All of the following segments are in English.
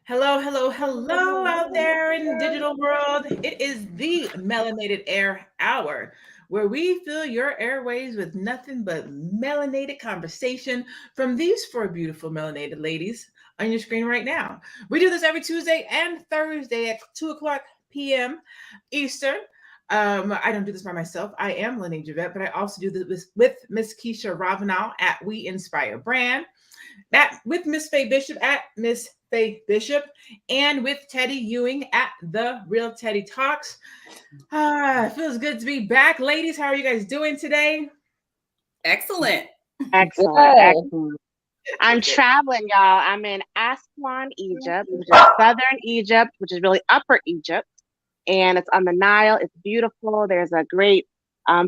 Hello, hello, hello out there in the digital world. It is the Melanated Air Hour, where we fill your airways with nothing but melanated conversation from these four beautiful melanated ladies on your screen right now. We do this every Tuesday and Thursday at 2 o'clock p.m. Eastern. I don't do this by myself. I am Lenny Javette, but I also do this with Miss Keisha Ravenel at We Inspire Brand, with Miss Faye Bishop at Miss Faye Bishop, and with Teddy Ewing at The Real Teddy Talks. It feels good to be back. Ladies, how are you guys doing today? Excellent. Excellent. Good. Excellent. I'm traveling, y'all. I'm in Aswan, Egypt, which is southern Egypt, which is really upper Egypt. And it's on the Nile. It's beautiful. There's a great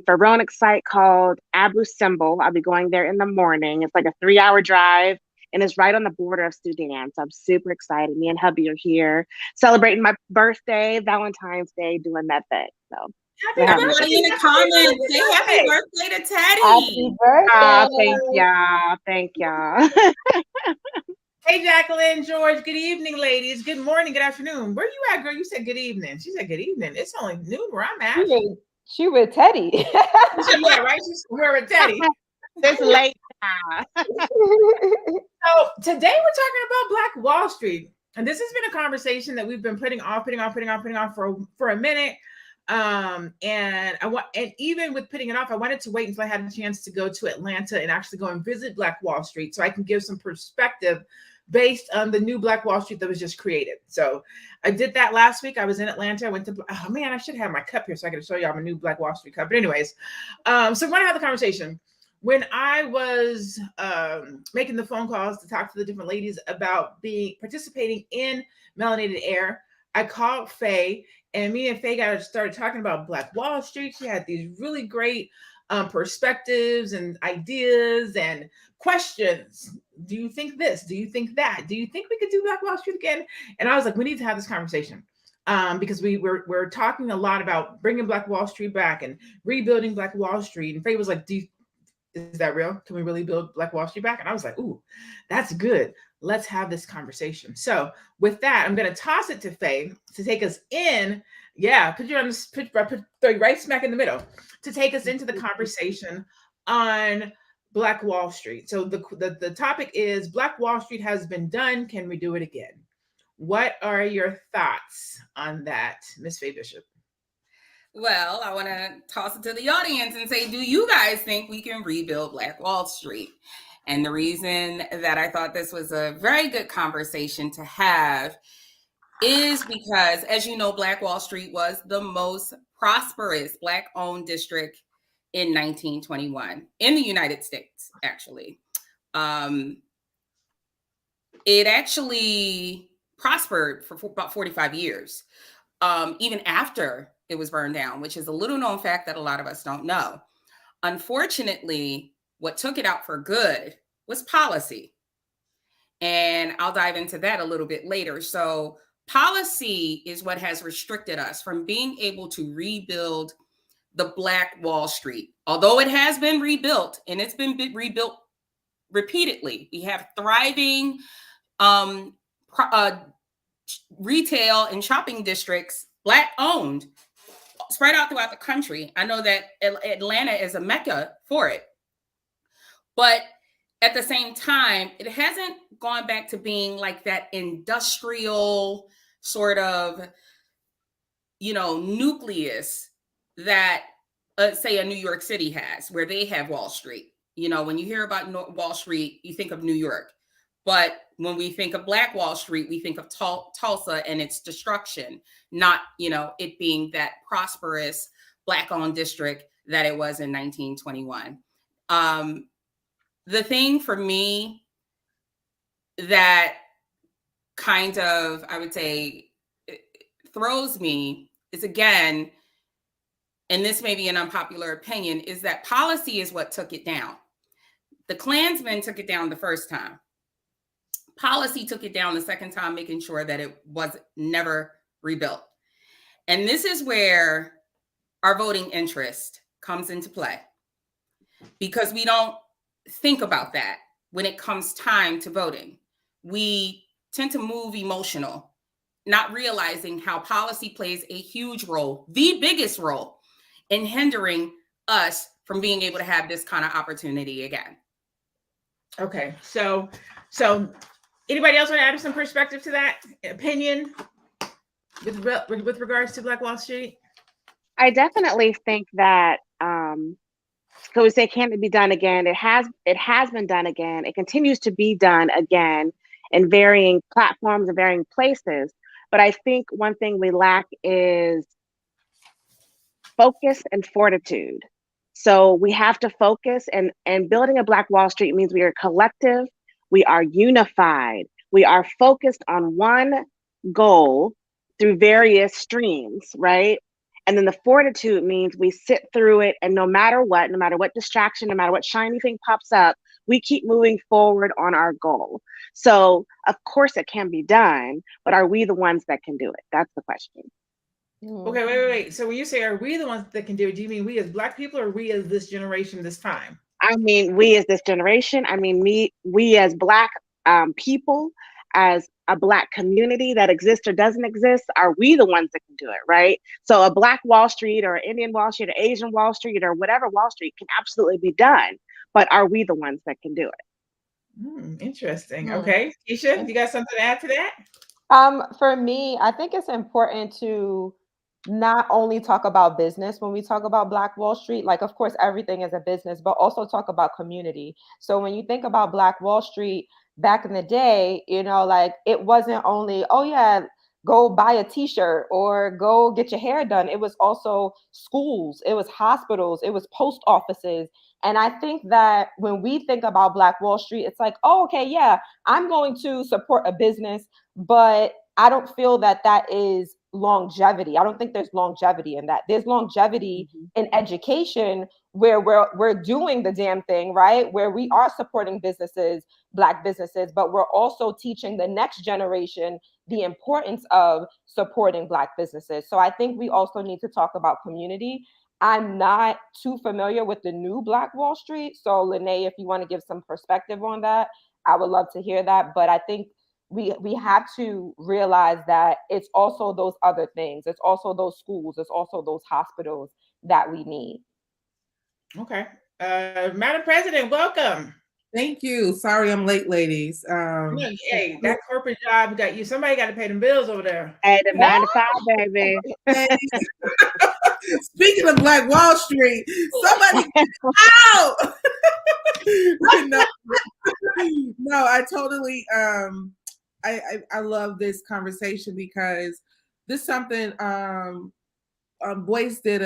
pharaonic site called Abu Simbel. I'll be going there in the morning. It's like a 3-hour drive and it's right on the border of Sudan. So I'm super excited. Me and hubby are here celebrating my birthday, Valentine's Day, doing that thing. So Happy Everybody in the comments, say happy birthday to Teddy. Happy birthday. thank y'all. Thank y'all. Hey, Jacqueline, George, good evening, ladies. Good morning, good afternoon. Where you at, girl? You said good evening. She said good evening. It's only noon where I'm at. She with Teddy. Yeah, right? She's where with Teddy. It's late now. So today we're talking about Black Wall Street. And this has been a conversation that we've been putting off for a minute. And even with putting it off, I wanted to wait until I had a chance to go to Atlanta and actually go and visit Black Wall Street so I can give some perspective based on the new Black Wall Street that was just created. So I did that last week. I was in Atlanta. I went to, oh man, I should have my cup here so I could show y'all my new Black Wall Street cup. But anyways, so I want to have the conversation. When I was making the phone calls to talk to the different ladies about participating in Melanated Air, I called Faye, and me and Faye started talking about Black Wall Street. She had these really great perspectives and ideas and questions. Do you think this? Do you think that? Do you think we could do Black Wall Street again? And I was like, we need to have this conversation. Because we're talking a lot about bringing Black Wall Street back and rebuilding Black Wall Street. And Faye was like, is that real? Can we really build Black Wall Street back? And I was like, ooh, that's good. Let's have this conversation. So with that, I'm going to toss it to Faye to take us in. Yeah, put throw you right smack in the middle to take us into the conversation on Black Wall Street. So the topic is Black Wall Street has been done. Can we do it again? What are your thoughts on that, Miss Faye Bishop? Well, I want to toss it to the audience and say, do you guys think we can rebuild Black Wall Street? And the reason that I thought this was a very good conversation to have is because, as you know, Black Wall Street was the most prosperous Black-owned district in 1921 in the United States, actually. It actually prospered for about 45 years, even after it was burned down, which is a little known fact that a lot of us don't know. Unfortunately, what took it out for good was policy. And I'll dive into that a little bit later. So policy is what has restricted us from being able to rebuild the Black Wall Street. Although it has been rebuilt, and it's been rebuilt repeatedly. We have thriving retail and shopping districts, Black owned, spread out throughout the country. I know that Atlanta is a mecca for it. But at the same time, it hasn't gone back to being like that industrial sort of, nucleus that, say, a New York City has, where they have Wall Street. When you hear about Wall Street, you think of New York. But when we think of Black Wall Street, we think of Tulsa and its destruction, not, it being that prosperous Black-owned district that it was in 1921. The thing for me that kind of, I would say, throws me is, again, and this may be an unpopular opinion, is that policy is what took it down. The Klansmen took it down the first time. Policy took it down the second time, making sure that it was never rebuilt. And this is where our voting interest comes into play, because we don't think about that when it comes time to voting. We tend to move emotional, not realizing how policy plays a huge role, the biggest role, in hindering us from being able to have this kind of opportunity again. Okay, so anybody else want to add some perspective to that opinion with regards to Black Wall Street? I definitely think that so we say, can it be done again? It has been done again. It continues to be done again in varying platforms and varying places. But I think one thing we lack is focus and fortitude. So we have to focus, and building a Black Wall Street means we are collective, we are unified, we are focused on one goal through various streams, right? And then the fortitude means we sit through it, and no matter what distraction, no matter what shiny thing pops up, we keep moving forward on our goal. So of course it can be done, but are we the ones that can do it? That's the question. Okay, wait. So when you say, are we the ones that can do it, do you mean we as Black people, or we as this generation, this time? I mean, we as this generation. I mean, we as Black people, as a Black community that exists or doesn't exist, are we the ones that can do it, right? So a Black Wall Street or Indian Wall Street or Asian Wall Street or whatever Wall Street can absolutely be done, but are we the ones that can do it? Interesting. Okay, Keisha, you got something to add to that? For me, I think it's important to not only talk about business when we talk about Black Wall Street. Like, of course, everything is a business, but also talk about community. So when you think about Black Wall Street back in the day, you know, like, it wasn't only, oh yeah, go buy a t-shirt or go get your hair done. It was also schools, it was hospitals, it was post offices. And I think that when we think about Black Wall Street, it's like, oh, okay, yeah, I'm going to support a business, but I don't feel that that is longevity. I don't think there's longevity in that. There's longevity in education, where we're doing the damn thing, right? Where we are supporting businesses, Black businesses, but we're also teaching the next generation the importance of supporting Black businesses. So I think we also need to talk about community. I'm not too familiar with the new Black Wall Street. So Lene, if you want to give some perspective on that, I would love to hear that. But I think we have to realize that it's also those other things. It's also those schools. It's also those hospitals that we need. Okay. Madam President, welcome. Thank you. Sorry I'm late, ladies. Hey, that corporate job got you. Somebody got to pay them bills over there. Hey, the 9 to 5, baby. Hey. Speaking of Black Wall Street, somebody out. No, I totally I love this conversation, because this is something Dr. Boyce did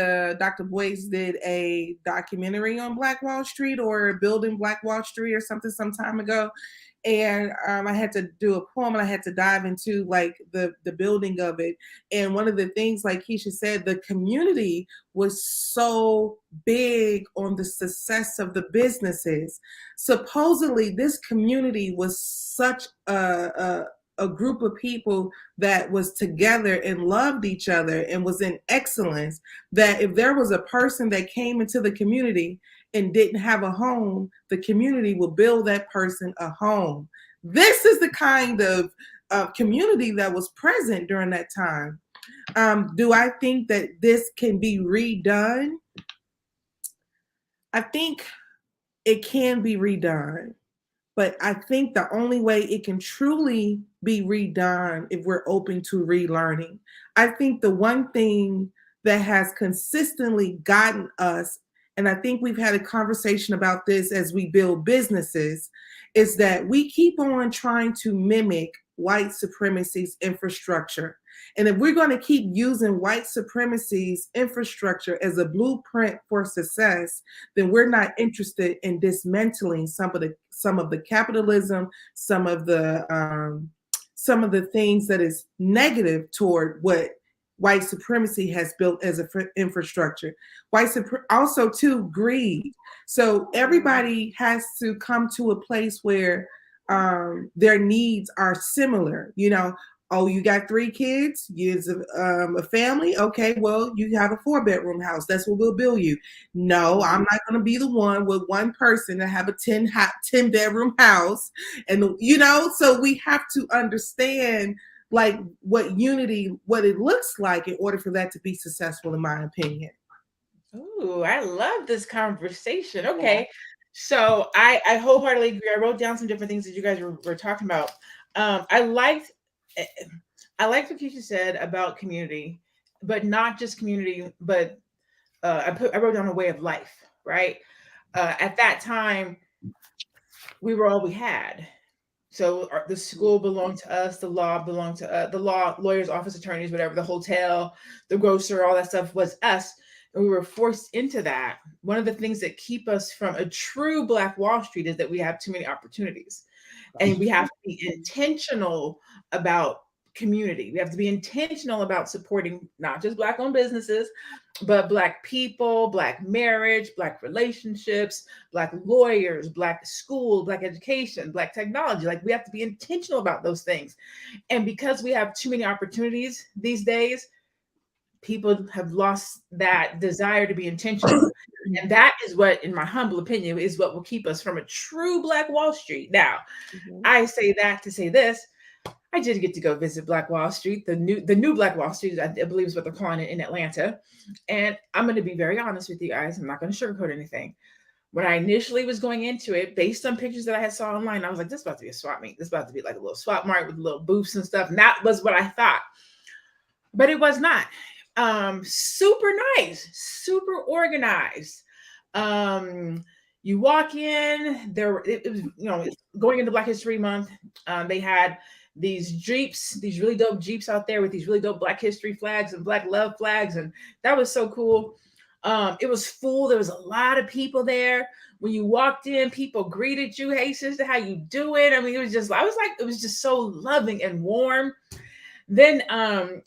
a documentary on Black Wall Street, or building Black Wall Street or something some time ago. And I had to do a poem, and I had to dive into like the building of it. And one of the things, like Keisha said, the community was so big on the success of the businesses. Supposedly this community was such a group of people that was together and loved each other and was in excellence, that if there was a person that came into the community and didn't have a home, the community will build that person a home. This is the kind of community that was present during that time. Do I think that this can be redone? I think it can be redone, but I think the only way it can truly be redone if we're open to relearning. I think the one thing that has consistently gotten us, and I think we've had a conversation about this as we build businesses, is that we keep on trying to mimic white supremacy's infrastructure. And if we're going to keep using white supremacy's infrastructure as a blueprint for success, then we're not interested in dismantling some of the capitalism, some of the things that is negative toward what white supremacy has built as an infrastructure. Also too, greed. So everybody has to come to a place where their needs are similar. You know, Oh, you got 3 kids? You're a family? Okay, well, you have a 4-bedroom house. That's what we'll bill you. No, I'm not going to be the one with one person to have a 10-bedroom house. And, so we have to understand like what it looks like in order for that to be successful, in my opinion. Ooh, I love this conversation. Okay. Yeah. So I wholeheartedly agree. I wrote down some different things that you guys were talking about. I liked what Keisha said about community, but not just community, but I wrote down a way of life, right? At that time, we were all we had. So the school belonged to us, the law belonged to the law, lawyers, office attorneys, whatever, the hotel, the grocer, all that stuff was us. And we were forced into that. One of the things that keep us from a true Black Wall Street is that we have too many opportunities. And we have to be intentional about community. We have to be intentional about supporting not just Black-owned businesses, but Black people, Black marriage, Black relationships, Black lawyers, Black school, Black education, Black technology. Like we have to be intentional about those things. And because we have too many opportunities these days, people have lost that desire to be intentional. And that is what, in my humble opinion, is what will keep us from a true Black Wall Street. Now, I say that to say this. I did get to go visit Black Wall Street, the new Black Wall Street, I believe is what they're calling it in Atlanta. And I'm going to be very honest with you guys. I'm not going to sugarcoat anything. When I initially was going into it, based on pictures that I had saw online, I was like, this is about to be a swap meet. This is about to be like a little swap market with little booths and stuff. And that was what I thought. But it was not. Super nice, super organized. You walk in there, it was, going into Black History Month. They had these Jeeps, these really dope Jeeps out there with these really dope Black History flags and Black love flags. And that was so cool. It was full. There was a lot of people there. When you walked in, people greeted you. Hey, sister, how you doing? I mean, it was just so loving and warm. Then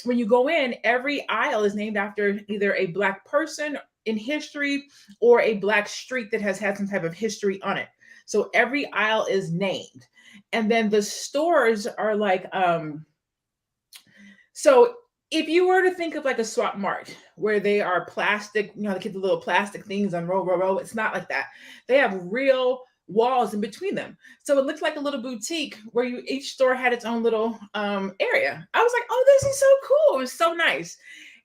when you go in, every aisle is named after either a Black person in history or a Black street that has had some type of history on it. So every aisle is named. And then the stores are like, so if you were to think of like a swap mart where they are plastic, they keep the little plastic things on row, it's not like that. They have real walls in between them. So it looked like a little boutique where each store had its own little area. I was like, oh, this is so cool. It was so nice.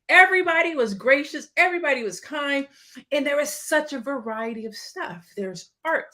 Everybody was gracious. Everybody was kind. And there was such a variety of stuff. There's art.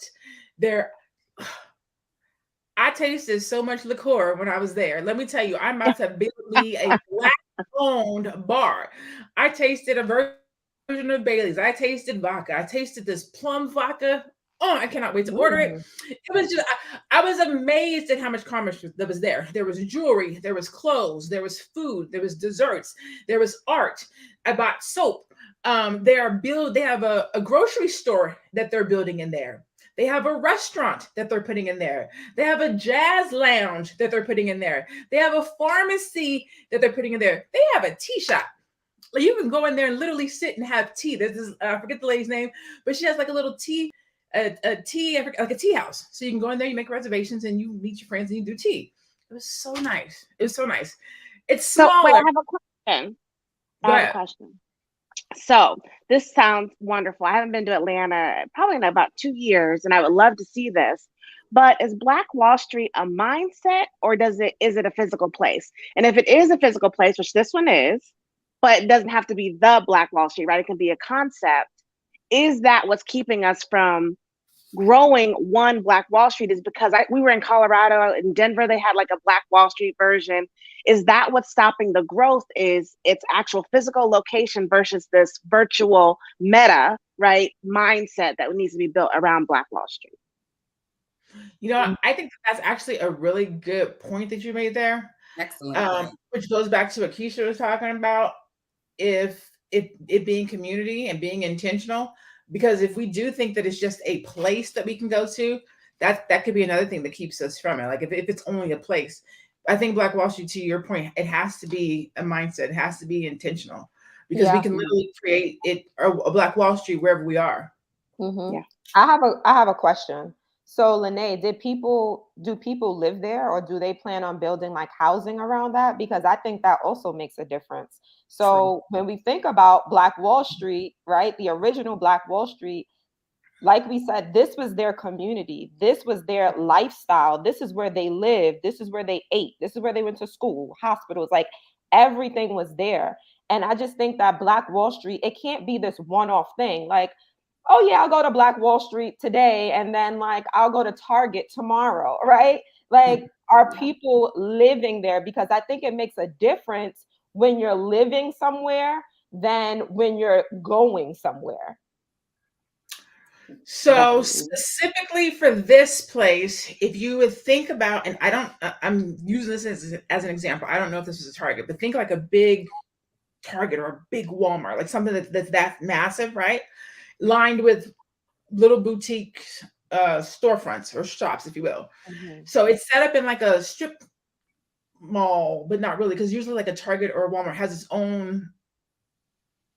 I tasted so much liqueur when I was there. Let me tell you, I'm about to build me a Black-owned bar. I tasted a version of Bailey's. I tasted vodka. I tasted this plum vodka. Oh, I cannot wait to order it. It was just, I was amazed at how much commerce that was there. There was jewelry, there was clothes, there was food, there was desserts, there was art. I bought soap. They have a grocery store that they're building in there. They have a restaurant that they're putting in there. They have a jazz lounge that they're putting in there. They have a pharmacy that they're putting in there. They have a tea shop. Like you can go in there and literally sit and have tea. This is, I forget the lady's name, but she has like a little tea, like a tea house. So you can go in there, you make reservations, and you meet your friends and you do tea. It was so nice. It was so nice. It's smaller. So, wait, I have a question. So this sounds wonderful. I haven't been to Atlanta probably in about 2 years, and I would love to see this. But is Black Wall Street a mindset, or is it a physical place? And if it is a physical place, which this one is, but it doesn't have to be the Black Wall Street, right? It can be a concept. Is that what's keeping us from growing one Black Wall Street? Is because we were in Colorado, in Denver, they had like a Black Wall Street version. Is that what's stopping the growth? Is its actual physical location versus this virtual meta, right, mindset that needs to be built around Black Wall Street? I think that's actually a really good point that you made there. Excellent. Which goes back to what Keisha was talking about, if it being community and being intentional. Because if we do think that it's just a place that we can go to, that could be another thing that keeps us from it. Like if it's only a place, I think Black Wall Street, to your point, it has to be a mindset. It has to be intentional, because we can literally create a Black Wall Street wherever we are. Mm-hmm. Yeah. I have a question. So Lene, do people live there, or do they plan on building like housing around that? Because I think that also makes a difference. So when we think about Black Wall Street, right, the original Black Wall Street, like we said, this was their community. This was their lifestyle. This is where they lived. This is where they ate. This is where they went to school, hospitals, like everything was there. And I just think that Black Wall Street, it can't be this one-off thing. Like, oh yeah, I'll go to Black Wall Street today, and then like I'll go to Target tomorrow, right? Like, are people living there? Because I think it makes a difference when you're living somewhere than when you're going somewhere. So specifically for this place, if you would think about, and I'm using this as an example. I don't know if this is a Target, but think like a big Target or a big Walmart, like something that's that massive, right? Lined with little boutique storefronts or shops, if you will. Mm-hmm. So it's set up in like a strip mall, but not really, because usually like a Target or a Walmart has its own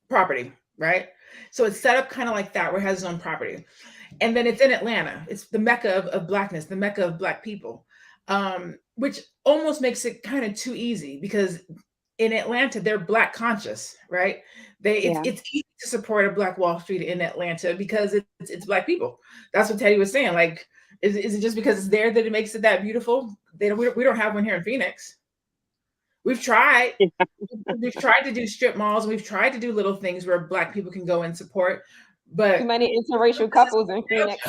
property, right? So it's set up kind of like that, where it has its own property. And then it's in Atlanta. It's the mecca of Blackness, the mecca of Black people, which almost makes it kind of too easy, because in Atlanta, they're Black conscious, right? It's easy to support a Black Wall Street in Atlanta because it's Black people. That's what Teddy was saying. Like, is it just because it's there that it makes it that beautiful? We don't have one here in Phoenix. We've tried. We've tried to do strip malls. We've tried to do little things where Black people can go and support. But too many interracial couples in Phoenix.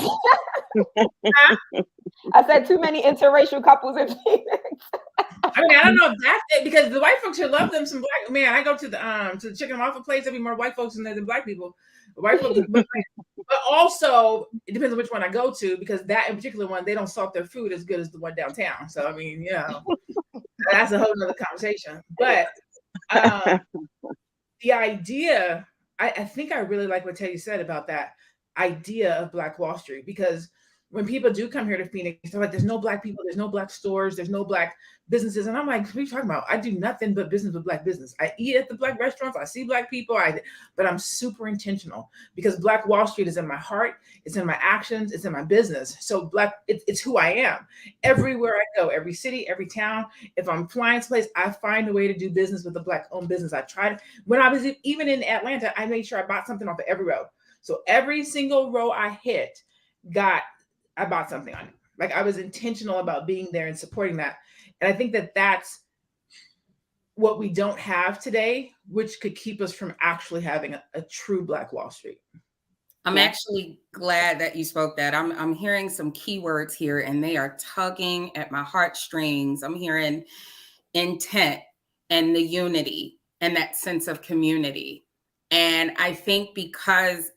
I said too many interracial couples in Phoenix. I mean, I don't know if that's it, because the white folks here love them some Black. Man, I go to the chicken and waffle place. There'll be more white folks in there than Black people. The white folks, but also it depends on which one I go to, because that in particular one, they don't salt their food as good as the one downtown. So I mean, that's a whole nother conversation. But the idea, I think I really like what Teddy said about that idea of Black Wall Street, because when people do come here to Phoenix, they're like, there's no Black people, there's no Black stores, there's no Black businesses. And I'm like, what are you talking about? I do nothing but business with Black business. I eat at the Black restaurants, I see Black people, but I'm super intentional, because Black Wall Street is in my heart, it's in my actions, it's in my business. So it's who I am. Everywhere I go, every city, every town, if I'm flying someplace, I find a way to do business with a Black owned business. I tried. When I was even in Atlanta, I made sure I bought something off of every row. So every single row I hit, I bought something on it. Like, I was intentional about being there and supporting that. And I think that that's what we don't have today, which could keep us from actually having a true Black Wall Street. I'm actually glad that you spoke that. I'm hearing some keywords here, and they are tugging at my heartstrings. I'm hearing intent and the unity and that sense of community. And I think because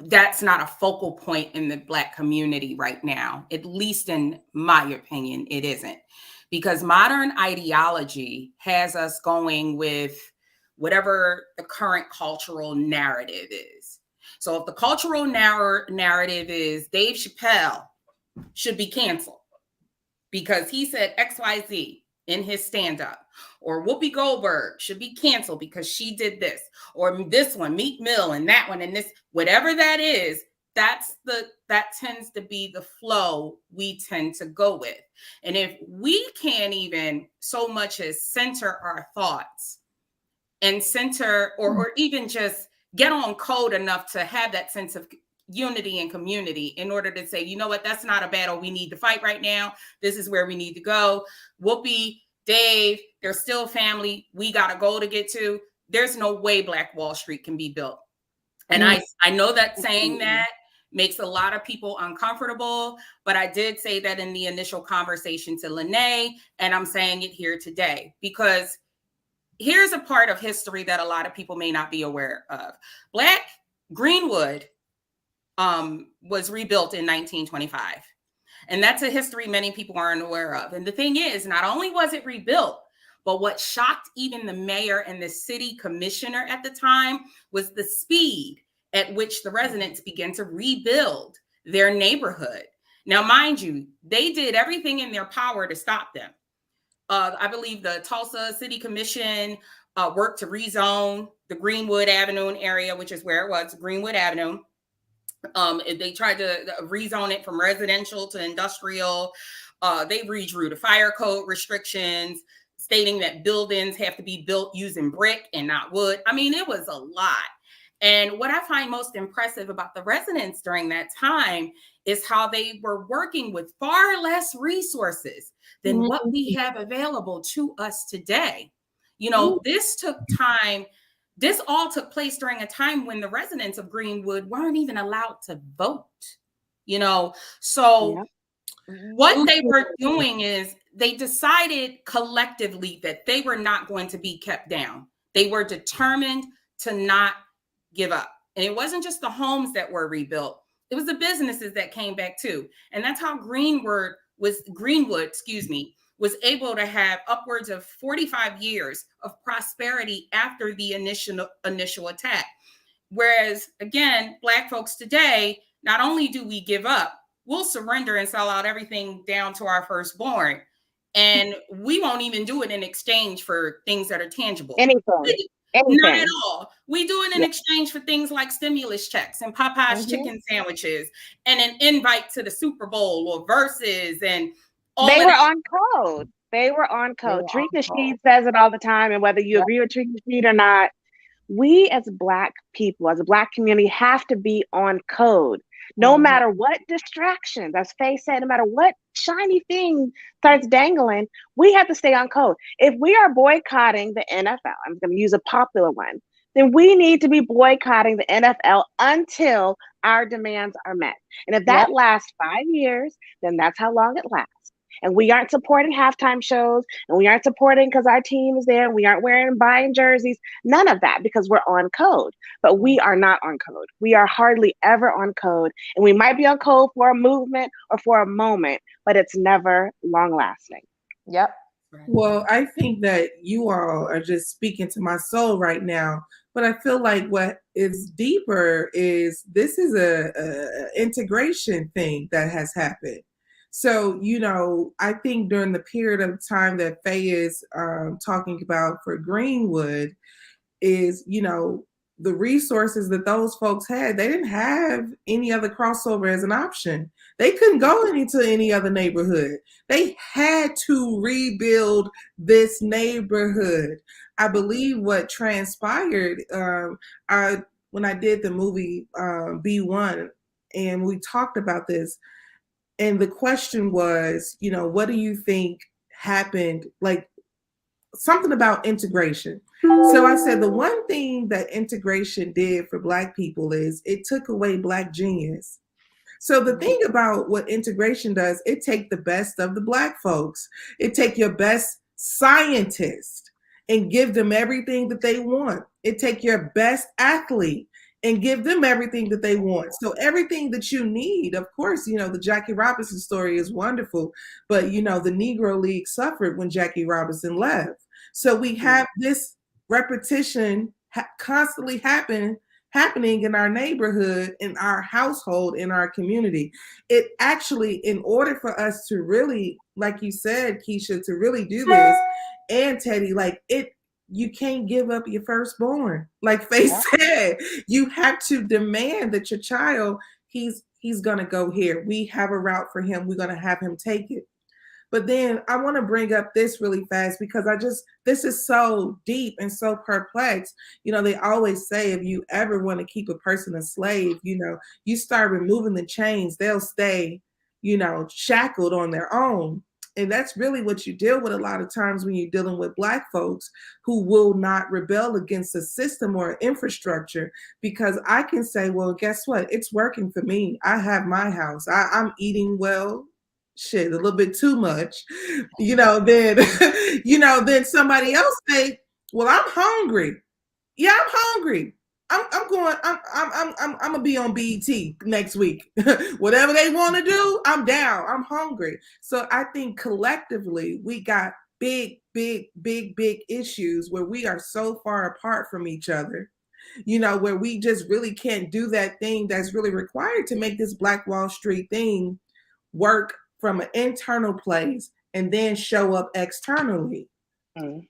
that's not a focal point in the Black community right now, at least in my opinion, it isn't. Because modern ideology has us going with whatever the current cultural narrative is. So if the cultural narrative is Dave Chappelle should be canceled because he said XYZ in his stand-up, or Whoopi Goldberg should be canceled because she did this, or this one, Meek Mill, and that one, and this, whatever that is, that tends to be the flow we tend to go with. And if we can't even so much as center our thoughts and center, or even just get on code enough to have that sense of unity and community in order to say, you know what, that's not a battle we need to fight right now. This is where we need to go. Whoopi, Dave, they're still family. We got a goal to get to. There's no way Black Wall Street can be built. And I know that saying that makes a lot of people uncomfortable, but I did say that in the initial conversation to Lene, and I'm saying it here today, because here's a part of history that a lot of people may not be aware of. Greenwood was rebuilt in 1925. And that's a history many people aren't aware of. And the thing is, not only was it rebuilt, but what shocked even the mayor and the city commissioner at the time was the speed at which the residents began to rebuild their neighborhood. Now, mind you, they did everything in their power to stop them. I believe the Tulsa City Commission worked to rezone the Greenwood Avenue area, which is where it was, Greenwood Avenue. They tried to rezone it from residential to industrial. They redrew the fire code restrictions, stating that buildings have to be built using brick and not wood. I mean, it was a lot. And what I find most impressive about the residents during that time is how they were working with far less resources than what we have available to us today. You know, this took time. This all took place during a time when the residents of Greenwood weren't even allowed to vote, you know. So what they were doing is they decided collectively that they were not going to be kept down. They were determined to not give up. And it wasn't just the homes that were rebuilt. It was the businesses that came back too. And that's how Greenwood, was able to have upwards of 45 years of prosperity after the initial attack. Whereas, again, Black folks today, not only do we give up, we'll surrender and sell out everything down to our firstborn. And we won't even do it in exchange for things that are tangible. Anything. Not at all. We do it in exchange for things like stimulus checks and Popeye's chicken sandwiches and an invite to the Super Bowl or Versus and all. They were on code. They were on code. Treat Nasheed says it all the time, and whether you agree with Treat Nasheed or not, we as Black people, as a Black community, have to be on code. No matter what distractions, as Faye said, no matter what shiny thing starts dangling, we have to stay on code. If we are boycotting the NFL, I'm going to use a popular one, then we need to be boycotting the NFL until our demands are met. And if that lasts 5 years, then that's how long it lasts. And we aren't supporting halftime shows, and we aren't supporting because our team is there, and we aren't buying jerseys, none of that, because we're on code. But we are not on code. We are hardly ever on code. And we might be on code for a movement or for a moment, but it's never long lasting. Yep. Well, I think that you all are just speaking to my soul right now, but I feel like what is deeper is this is a integration thing that has happened. So, you know, I think during the period of time that Faye is talking about for Greenwood is, you know, the resources that those folks had, they didn't have any other crossover as an option. They couldn't go into any other neighborhood. They had to rebuild this neighborhood. I believe what transpired, when I did the movie B1, and we talked about this, and the question was, you know, what do you think happened? Like something about integration. So I said, the one thing that integration did for Black people is it took away Black genius. So the thing about what integration does, it take the best of the Black folks. It take your best scientist and give them everything that they want. It take your best athlete and give them everything that they want. So everything that you need, of course, you know, the Jackie Robinson story is wonderful, but, you know, the Negro League suffered when Jackie Robinson left. So we have this repetition constantly happening in our neighborhood, in our household, in our community. It actually, in order for us to really, like you said, Keisha, to really do this, and Teddy, like you can't give up your firstborn. Like Faye said, you have to demand that your child, he's gonna go here. We have a route for him. We're gonna have him take it. But then I want to bring up this really fast because this is so deep and so perplexed. You know, they always say if you ever want to keep a person a slave, you know, you start removing the chains, they'll stay, you know, shackled on their own. And that's really what you deal with a lot of times when you're dealing with Black folks who will not rebel against a system or infrastructure, because I can say, well, guess what? It's working for me. I have my house. I'm eating well. Shit, a little bit too much, you know, then, you know, then somebody else say, well, I'm hungry. Yeah, I'm hungry. I'm gonna be on BET next week. Whatever they want to do, I'm down. I'm hungry. So I think collectively we got big issues where we are so far apart from each other, you know, where we just really can't do that thing that's really required to make this Black Wall Street thing work from an internal place and then show up externally.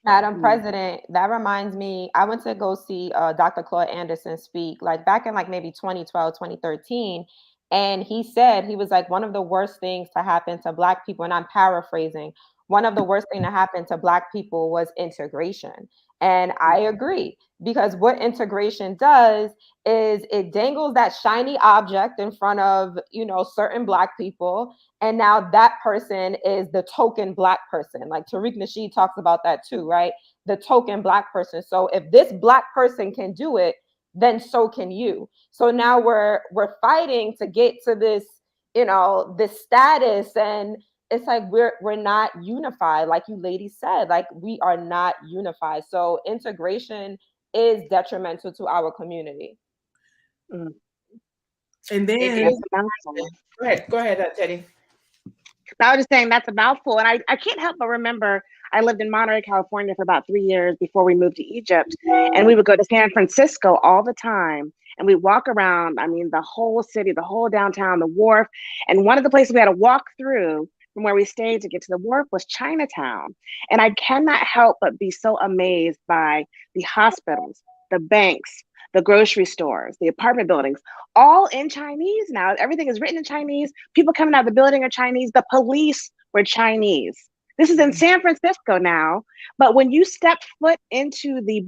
Madam President, that reminds me, I went to go see Dr. Claude Anderson speak, like back in like maybe 2012, 2013. And he said, he was like, one of the worst things to happen to Black people, and I'm paraphrasing, one of the worst thing to happen to Black people was integration. And I agree, because what integration does is it dangles that shiny object in front of, you know, certain Black people. And now that person is the token Black person. Like Tariq Nasheed talks about that too, right? The token Black person. So if this Black person can do it, then so can you. So now we're fighting to get to this, you know, this status, and it's like we're not unified, like you ladies said, like we are not unified. So integration is detrimental to our community. And It then is. Go ahead, Teddy. I was just saying that's a mouthful. And I can't help but remember I lived in Monterey, California for about 3 years before we moved to Egypt. And we would go to San Francisco all the time. And we walk around, I mean, the whole city, the whole downtown, the wharf. And one of the places we had to walk through from where we stayed to get to the wharf was Chinatown. And I cannot help but be so amazed by the hospitals, the banks, the grocery stores, the apartment buildings, all in Chinese now. Everything is written in Chinese. People coming out of the building are Chinese. The police were Chinese. This is in San Francisco now. But when you step foot into the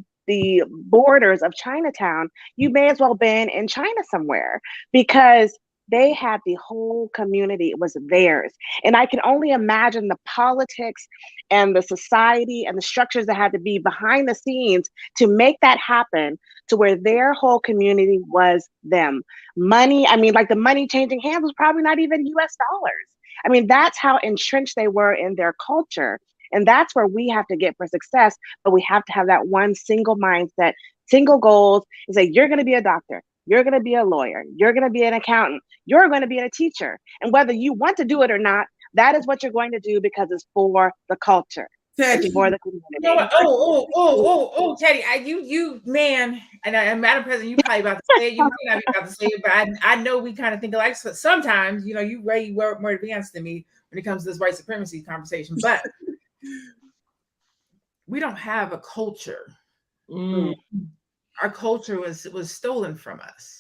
borders of Chinatown, you may as well been in China somewhere, because they had the whole community. It was theirs. And I can only imagine the politics and the society and the structures that had to be behind the scenes to make that happen, to where their whole community was them. Money, I mean, like the money changing hands was probably not even US dollars. I mean, that's how entrenched they were in their culture. And that's where we have to get for success. But we have to have that one single mindset, single goals, and say, you're going to be a doctor. You're going to be a lawyer. You're going to be an accountant. You're going to be a teacher. And whether you want to do it or not, that is what you're going to do, because it's for the culture. Teddy, it's for the community. You know what? Oh, Teddy, you man, and Madam President, you probably about to say it. You might not be about to say it, but I know we kind of think alike. So sometimes, you know, you way more advanced than me when it comes to this white supremacy conversation, but we don't have a culture. Our culture was stolen from us.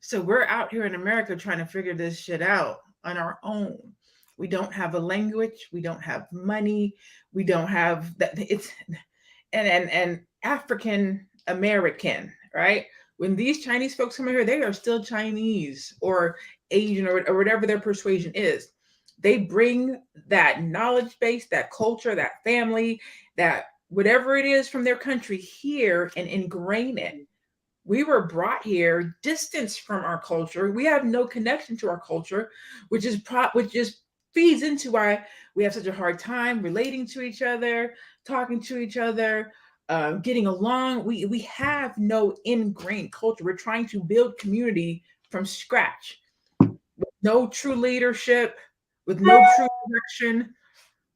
So we're out here in America trying to figure this shit out on our own. We don't have a language. We don't have money. We don't have that. It's and African American, right? When these Chinese folks come here, they are still Chinese or Asian or whatever their persuasion is. They bring that knowledge base, that culture, that family, that whatever it is from their country here and ingrain it. We were brought here, distanced from our culture. We have no connection to our culture, which just feeds into why we have such a hard time relating to each other, talking to each other, getting along. We have no ingrained culture. We're trying to build community from scratch, with no true leadership, with no true direction,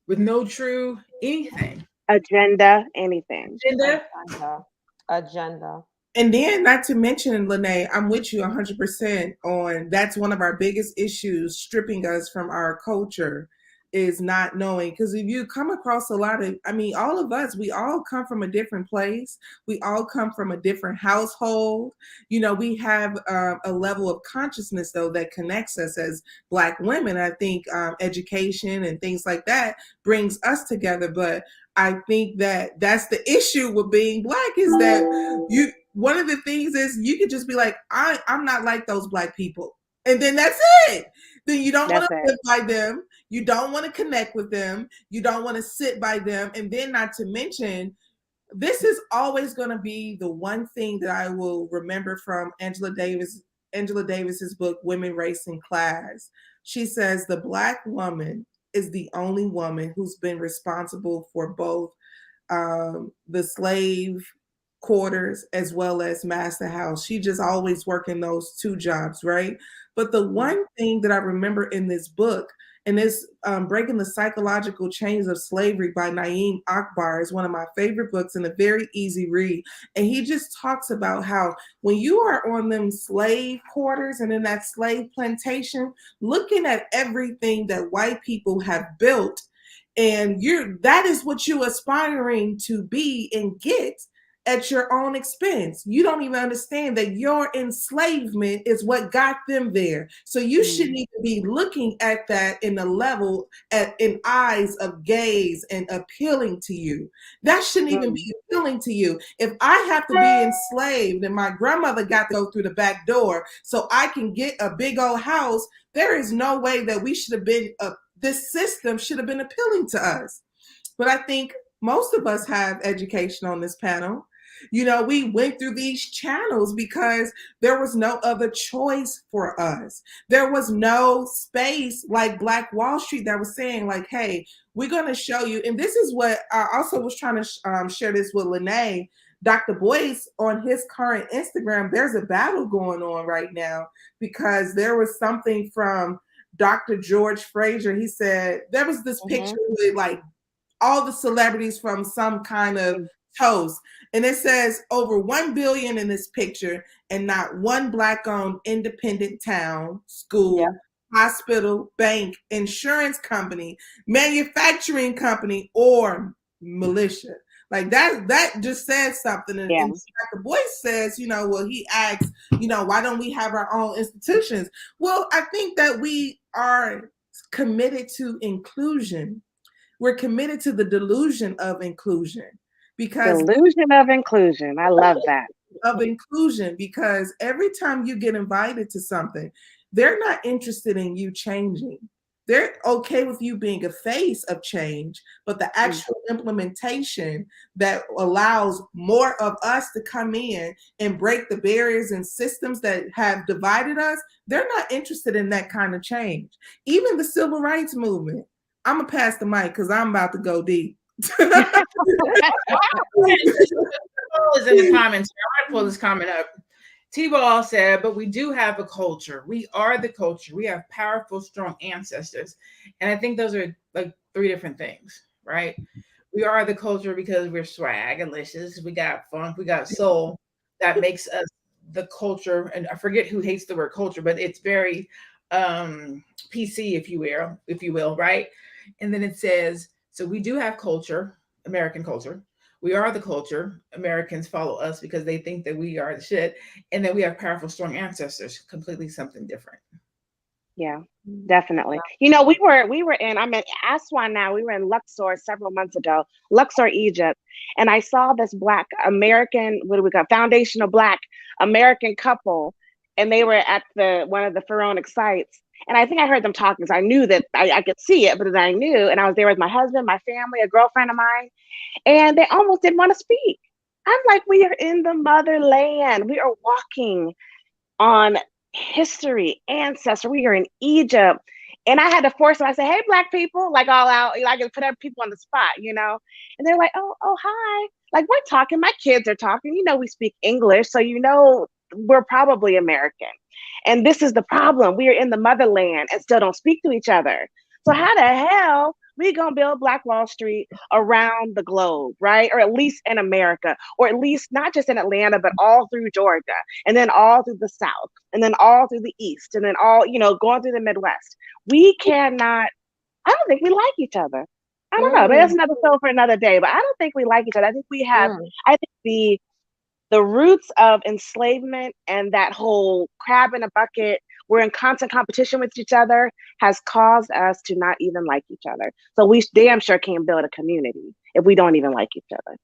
with no true anything. Agenda, anything. Agenda. And then, not to mention, Lene, I'm with you 100% on that's one of our biggest issues, stripping us from our culture, is not knowing. Because if you come across a lot of, I mean, all of us, we all come from a different place. We all come from a different household. You know, we have a level of consciousness, though, that connects us as Black women. I think education and things like that brings us together. But I think that that's the issue with being Black, is that one of the things is you could just be like, I'm not like those Black people. And then that's it. Then you don't want to live by them. You don't want to connect with them. You don't want to sit by them. And then, not to mention, this is always going to be the one thing that I will remember from Angela Davis's book, Women, Race, and Class. She says the Black woman is the only woman who's been responsible for both the slave quarters as well as master house. She just always working those two jobs, right? But the one thing that I remember in this book, and this Breaking the Psychological Chains of Slavery by Naeem Akbar, is one of my favorite books and a very easy read. And he just talks about how when you are on them slave quarters and in that slave plantation, looking at everything that white people have built, And that is what you're aspiring to be and get at your own expense. You don't even understand that your enslavement is what got them there. So you shouldn't even be looking at that in a level in eyes of gaze and appealing to you. That shouldn't even be appealing to you. If I have to be enslaved and my grandmother got to go through the back door so I can get a big old house, there is no way that we should have been, this system should have been appealing to us. But I think most of us have education on this panel. You know, we went through these channels because there was no other choice for us. There was no space like Black Wall Street that was saying like, hey, we're going to show you. And this is what I also was trying to share this with Lene. Dr. Boyce on his current Instagram, there's a battle going on right now because there was something from Dr. George Fraser. He said there was this picture with like all the celebrities from some kind of toast. And it says over 1 billion in this picture and not one Black-owned independent town, school, hospital, bank, insurance company, manufacturing company, or militia. Like that just says something. And Dr. Boyce says, you know, well, he asks, you know, why don't we have our own institutions? Well, I think that we are committed to inclusion. We're committed to the delusion of inclusion. Because delusion of inclusion. I love that. Of inclusion, because every time you get invited to something, they're not interested in you changing. They're okay with you being a face of change, but the actual implementation that allows more of us to come in and break the barriers and systems that have divided us, they're not interested in that kind of change. Even the civil rights movement. I'm going to pass the mic because I'm about to go deep. Is in the comments. I'm gonna pull this comment up. T-Ball said, but we do have a culture. We are the culture. We have powerful, strong ancestors. And I think those are like 3 different things, right? We are the culture because we're swag-alicious. We got funk, we got soul. That makes us the culture. And I forget who hates the word culture, but it's very PC, if you will, right? And then it says, so we do have culture, American culture. We are the culture. Americans follow us because they think that we are the shit. And then we have powerful, strong ancestors, completely something different. Yeah, definitely. You know, we were in, I'm in Aswan now. We were in Luxor several months ago, Luxor, Egypt. And I saw this Black American, what do we call, foundational Black American couple. And they were at one of the pharaonic sites. And I think I heard them talking, so I knew that I could see it, but then I knew, and I was there with my husband, my family, a girlfriend of mine, and they almost didn't want to speak. I'm like, we are in the motherland. We are walking on history, ancestry. We are in Egypt. And I had to force them. I said, hey, Black people, like all out, I can put people on the spot, you know? And they're like, oh, hi. Like, we're talking, my kids are talking, you know, we speak English, so you know, we're probably American. And this is the problem. We are in the motherland and still don't speak to each other. So how the hell we gonna build Black Wall Street around the globe, right? Or at least in America, or at least not just in Atlanta, but all through Georgia, and then all through the South, and then all through the East, and then all, you know, going through the Midwest. We cannot, I don't think we like each other. I don't know, but that's another show for another day, but I don't think we like each other. I think we have, I think the roots of enslavement and that whole crab in a bucket, we're in constant competition with each other, has caused us to not even like each other. So we damn sure can't build a community if we don't even like each other.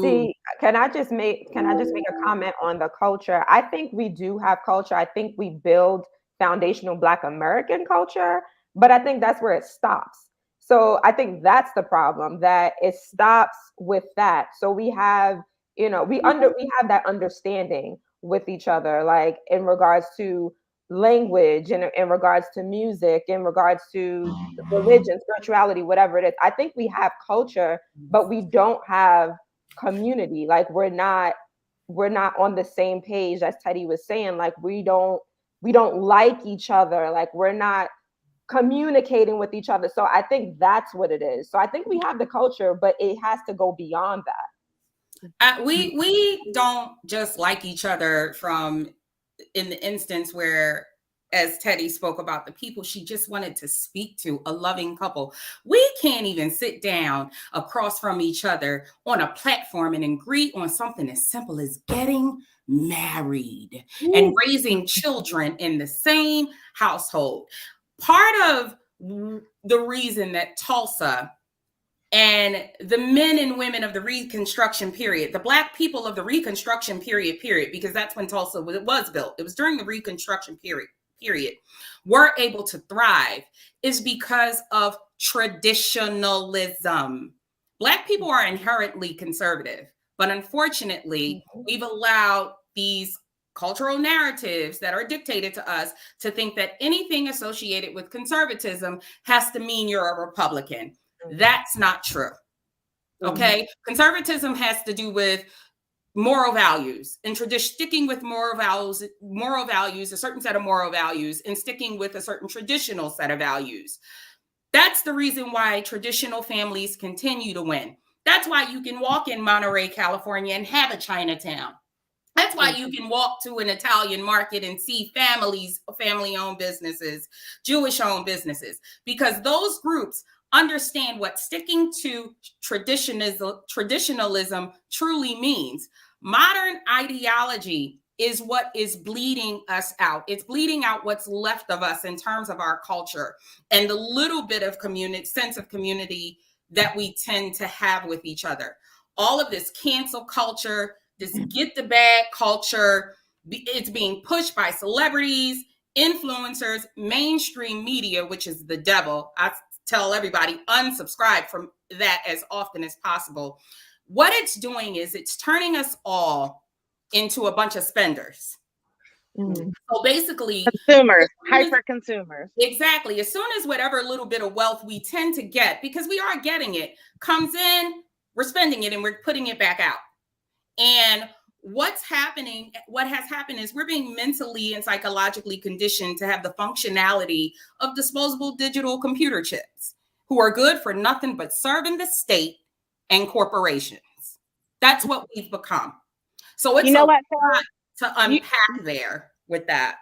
See, can I just make a comment on the culture? I think we do have culture. I think we build foundational Black American culture, but I think that's where it stops. So I think that's the problem, that it stops with that. So we have, you know, we have that understanding with each other, like in regards to language, in regards to music, in regards to religion, spirituality, whatever it is. I think we have culture, but we don't have community. Like we're not on the same page, as Teddy was saying. Like we don't like each other. Like we're not communicating with each other. So I think that's what it is. So I think we have the culture, but it has to go beyond that. We don't just like each other from in the instance where as Teddy spoke about the people she just wanted to speak to, a loving couple. We can't even sit down across from each other on a platform and agree on something as simple as getting married and raising children in the same household. Part of the reason that Tulsa and the men and women of the Reconstruction period, the Black people of the Reconstruction period, because that's when Tulsa was built. It was during the Reconstruction period, were able to thrive is because of traditionalism. Black people are inherently conservative, but unfortunately, we've allowed these cultural narratives that are dictated to us to think that anything associated with conservatism has to mean you're a Republican. That's not true. Okay. Conservatism has to do with moral values and sticking with moral values, a certain set of moral values, and sticking with a certain traditional set of values. That's the reason why traditional families continue to win. That's why you can walk in Monterey, California and have a Chinatown. That's why you can walk to an Italian market and see family-owned businesses, Jewish-owned businesses, because those groups understand what sticking to traditionalism truly means. Modern ideology is what is bleeding us out. It's bleeding out what's left of us in terms of our culture and the little bit of sense of community that we tend to have with each other. All of this cancel culture, this get the bag culture, it's being pushed by celebrities, influencers, mainstream media, which is the devil. I tell everybody, unsubscribe from that as often as possible. What it's doing is it's turning us all into a bunch of spenders. So basically, consumers, hyper consumers. Exactly. As soon as whatever little bit of wealth we tend to get, because we are getting it, comes in, we're spending it and we're putting it back out. And what has happened is we're being mentally and psychologically conditioned to have the functionality of disposable digital computer chips who are good for nothing but serving the state and corporations. That's what we've become. So it's a lot to unpack there with that.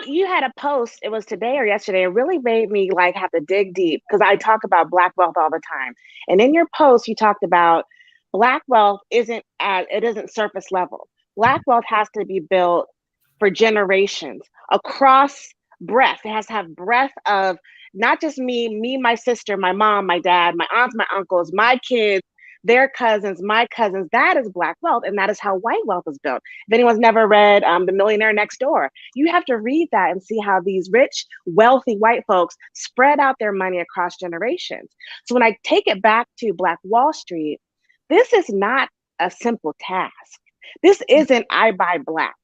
You had a post, it was today or yesterday, it really made me like have to dig deep because I talk about Black wealth all the time. And in your post, you talked about Black wealth isn't surface level. Black wealth has to be built for generations across breadth. It has to have breadth of not just me, my sister, my mom, my dad, my aunts, my uncles, my kids, their cousins, my cousins. That is Black wealth. And that is how white wealth is built. If anyone's never read The Millionaire Next Door, you have to read that and see how these rich, wealthy white folks spread out their money across generations. So when I take it back to Black Wall Street, this is not a simple task. This isn't I buy Black.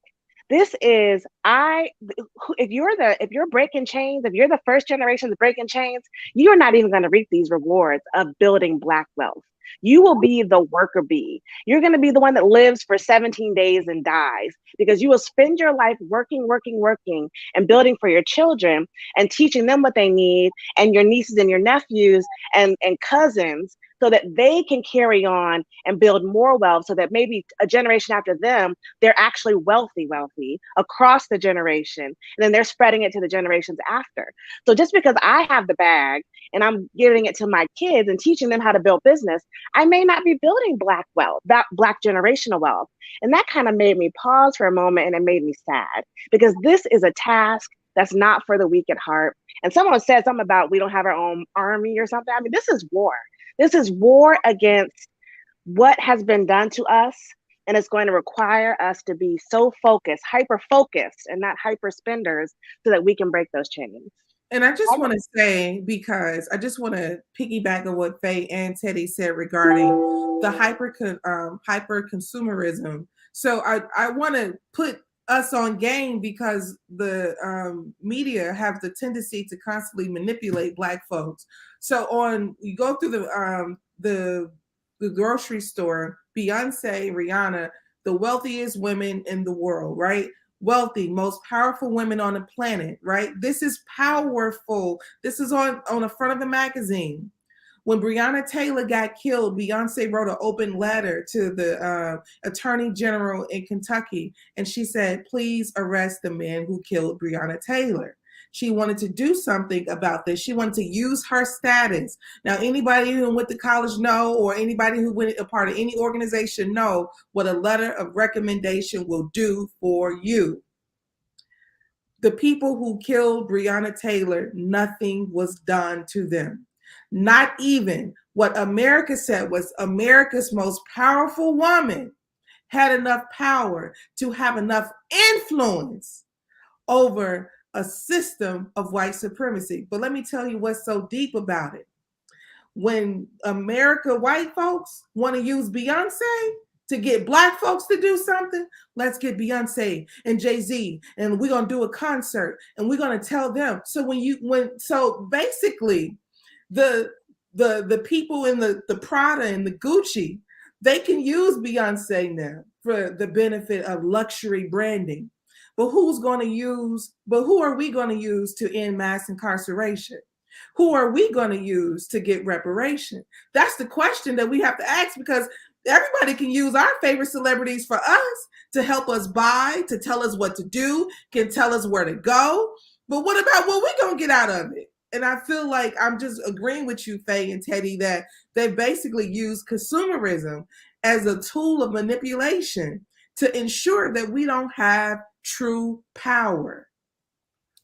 This is if you're breaking chains, if you're the first generation of breaking chains, you're not even going to reap these rewards of building Black wealth. You will be the worker bee. You're going to be the one that lives for 17 days and dies because you will spend your life working, and building for your children and teaching them what they need and your nieces and your nephews and cousins so that they can carry on and build more wealth so that maybe a generation after them, they're actually wealthy across the generation. And then they're spreading it to the generations after. So just because I have the bag and I'm giving it to my kids and teaching them how to build business, I may not be building Black wealth, that Black generational wealth. And that kind of made me pause for a moment and it made me sad because this is a task that's not for the weak at heart. And someone said something about we don't have our own army or something. I mean, this is war. This is war against what has been done to us. And it's going to require us to be so focused, hyper-focused, and not hyper-spenders so that we can break those chains. And I just want to say, because I just want to piggyback on what Faye and Teddy said regarding the hyper consumerism. So I want to put us on game because the media have the tendency to constantly manipulate Black folks. So you go through the grocery store, Beyonce, Rihanna, the wealthiest women in the world, right? Wealthy, most powerful women on the planet, right? This is powerful. This is on the front of the magazine. When Breonna Taylor got killed, Beyonce wrote an open letter to the Attorney General in Kentucky, and she said, please arrest the man who killed Breonna Taylor. She wanted to do something about this. She wanted to use her status. Now, anybody who went to college know, or anybody who went a part of any organization know what a letter of recommendation will do for you. The people who killed Breonna Taylor, nothing was done to them. Not even what America said was America's most powerful woman had enough power to have enough influence over a system of white supremacy. But let me tell you what's so deep about it. When America white folks want to use Beyonce to get black folks to do something, let's get Beyonce and Jay-Z, and we're gonna do a concert, and we're gonna tell them. So so basically, the people in the Prada and the Gucci, they can use Beyonce now for the benefit of luxury branding. But who are we going to use to end mass incarceration? Who are we going to use to get reparation? That's the question that we have to ask, because everybody can use our favorite celebrities for us to help us buy, to tell us what to do, can tell us where to go. But what about what we're going to get out of it? And I feel like I'm just agreeing with you, Faye and Teddy, that they basically use consumerism as a tool of manipulation to ensure that we don't have true power.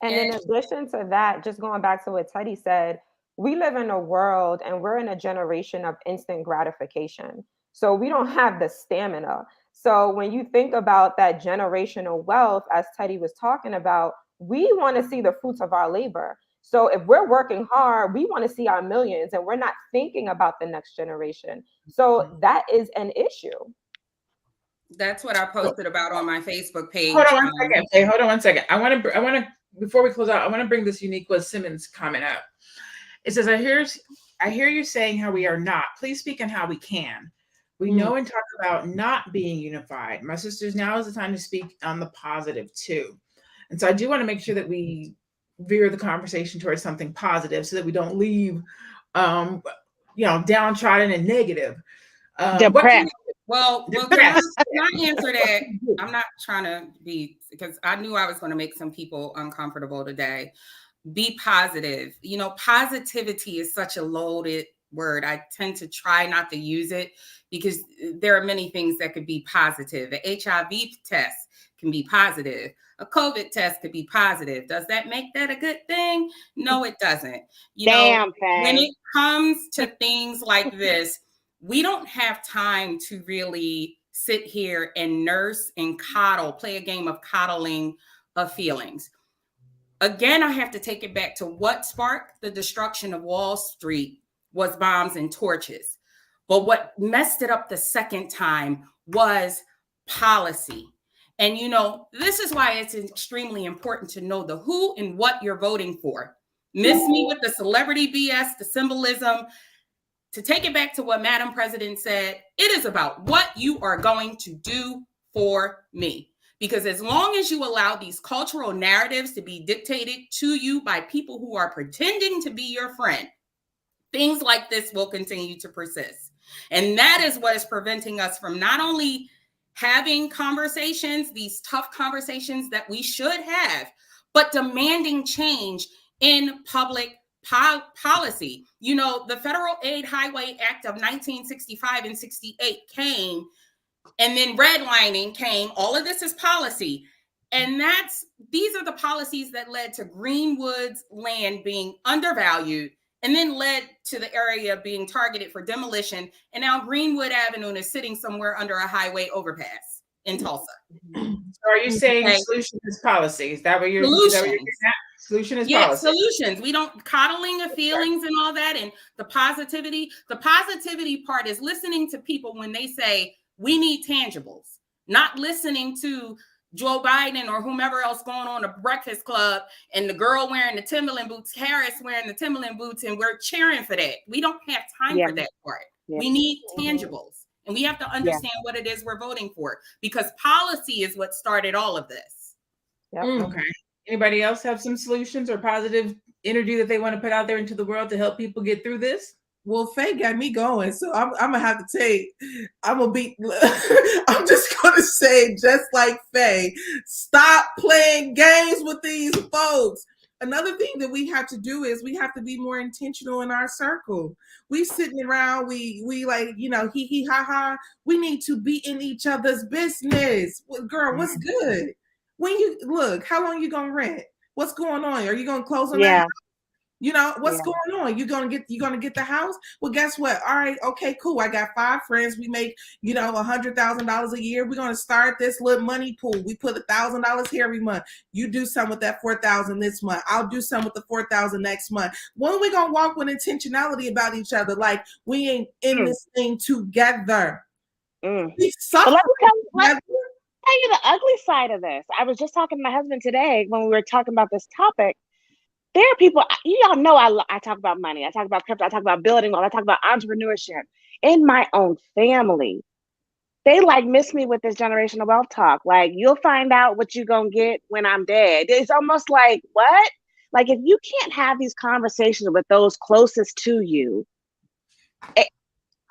And in addition to that, just going back to what Teddy said, we live in a world and we're in a generation of instant gratification. So we don't have the stamina. So when you think about that generational wealth, as Teddy was talking about, we want to see the fruits of our labor. So if we're working hard, we want to see our millions, and we're not thinking about the next generation. So that is an issue. That's what I posted about on my Facebook page. Hold on one second. Hey, hold on one second. I want to, before we close out, I want to bring this Uniqua Simmons comment up. It says, I hear you saying how we are not. Please speak on how we can. We know and talk about not being unified. My sisters, now is the time to speak on the positive too. And so I do want to make sure that we veer the conversation towards something positive, so that we don't leave, downtrodden and negative. Depressed. Well, can I answer that? I'm not trying to be, because I knew I was going to make some people uncomfortable today. Be positive. Positivity is such a loaded word. I tend to try not to use it because there are many things that could be positive. The HIV test can be positive. A COVID test could be positive. Does that make that a good thing? No, it doesn't. When it comes to things like this, we don't have time to really sit here and nurse and coddle, play a game of coddling of feelings. Again, I have to take it back to what sparked the destruction of Wall Street was bombs and torches. But what messed it up the second time was policy. And, this is why it's extremely important to know the who and what you're voting for. Miss me with the celebrity BS, the symbolism. To take it back to what Madam President said, it is about what you are going to do for me. Because as long as you allow these cultural narratives to be dictated to you by people who are pretending to be your friend, things like this will continue to persist. And that is what is preventing us from not only having conversations, these tough conversations that we should have, but demanding change in public policy. The Federal Aid Highway Act of 1965 and 68 came, and then redlining came. All of this is policy. And these are the policies that led to Greenwood's land being undervalued, and then led to the area being targeted for demolition. And now Greenwood Avenue is sitting somewhere under a highway overpass in Tulsa. So are you saying solution is policy? Is that what you're getting at? Solution is policy. Solutions. We don't coddling of feelings and all that. And the positivity part is listening to people when they say we need tangibles, not listening to Joe Biden or whomever else going on a Breakfast Club and the girl wearing the Timberland boots, Harris wearing the Timberland boots, and we're cheering for that. We don't have time for that part. Yeah. We need tangibles, and we have to understand what it is we're voting for, because policy is what started all of this. Yep. Okay. Anybody else have some solutions or positive energy that they want to put out there into the world to help people get through this? Well, Faye got me going, so I'm gonna have to take. I'm gonna be. I'm just gonna say, just like Faye, stop playing games with these folks. Another thing that we have to do is we have to be more intentional in our circle. We sitting around, we like, hee hee ha ha. We need to be in each other's business. Well, girl, what's good? When you look, how long you gonna rent? What's going on? Are you gonna close on that? What's going on? You're gonna get the house? Well, guess what? All right, okay, cool. I got 5 friends. We make, $100,000 a year. We're gonna start this little money pool. We put $1,000 here every month. You do some with that 4,000 this month. I'll do some with the 4,000 next month. When are we gonna walk with intentionality about each other? Like we ain't in this thing together. We suffer together. Tell you the ugly side of this. I was just talking to my husband today when we were talking about this topic. There are people, y'all know I talk about money. I talk about crypto. I talk about building. I talk about entrepreneurship. In my own family, they miss me with this generational wealth talk. Like, you'll find out what you're going to get when I'm dead. It's almost like, what? Like, if you can't have these conversations with those closest to you,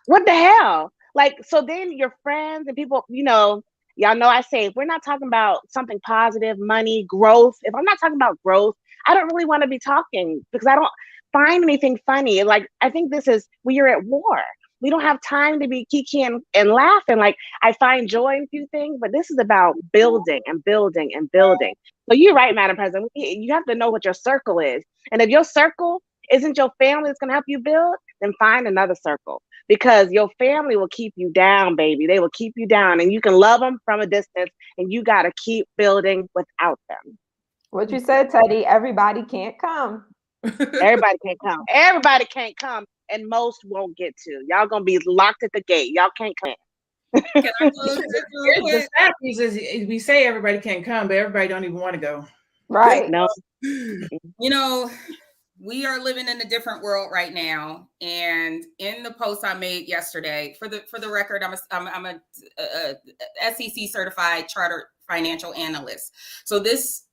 what the hell? Like, so then your friends and people, y'all know I say, if we're not talking about something positive, money, growth, if I'm not talking about growth, I don't really want to be talking because I don't find anything funny. Like, I think this is, we are at war. We don't have time to be kikiing and laughing. Like, I find joy in a few things, but this is about building and building and building. So you're right, Madam President. You have to know what your circle is. And if your circle isn't your family that's going to help you build, then find another circle. Because your family will keep you down, baby. They will keep you down. And you can love them from a distance. And you got to keep building without them. What you said, Teddy, everybody can't come. Everybody can't come. Everybody can't come. And most won't get to. Y'all going to be locked at the gate. Y'all can't come. Can I close this real quick? The sad piece is we say everybody can't come, but everybody don't even want to go. Right. No. We are living in a different world right now. And in the post I made yesterday, for the record, I'm a SEC certified chartered financial analyst. So this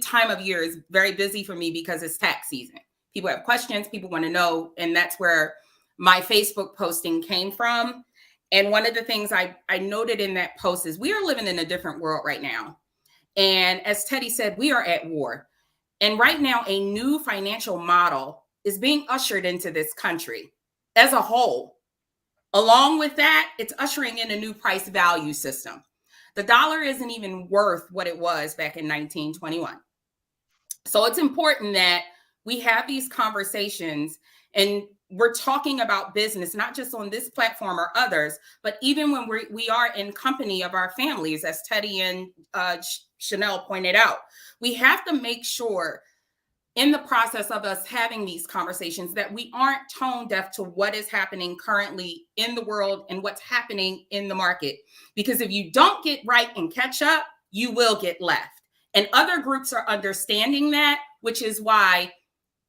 time of year is very busy for me because it's tax season. People have questions, people want to know, and that's where my Facebook posting came from. And one of the things I noted in that post is we are living in a different world right now. And as Teddy said, we are at war. And right now, a new financial model is being ushered into this country as a whole. Along with that, it's ushering in a new price value system. The dollar isn't even worth what it was back in 1921. So it's important that we have these conversations and we're talking about business, not just on this platform or others, but even when we are in company of our families, as Teddy and Chanel pointed out, we have to make sure in the process of us having these conversations that we aren't tone deaf to what is happening currently in the world and what's happening in the market. Because if you don't get right and catch up, you will get left. And other groups are understanding that, which is why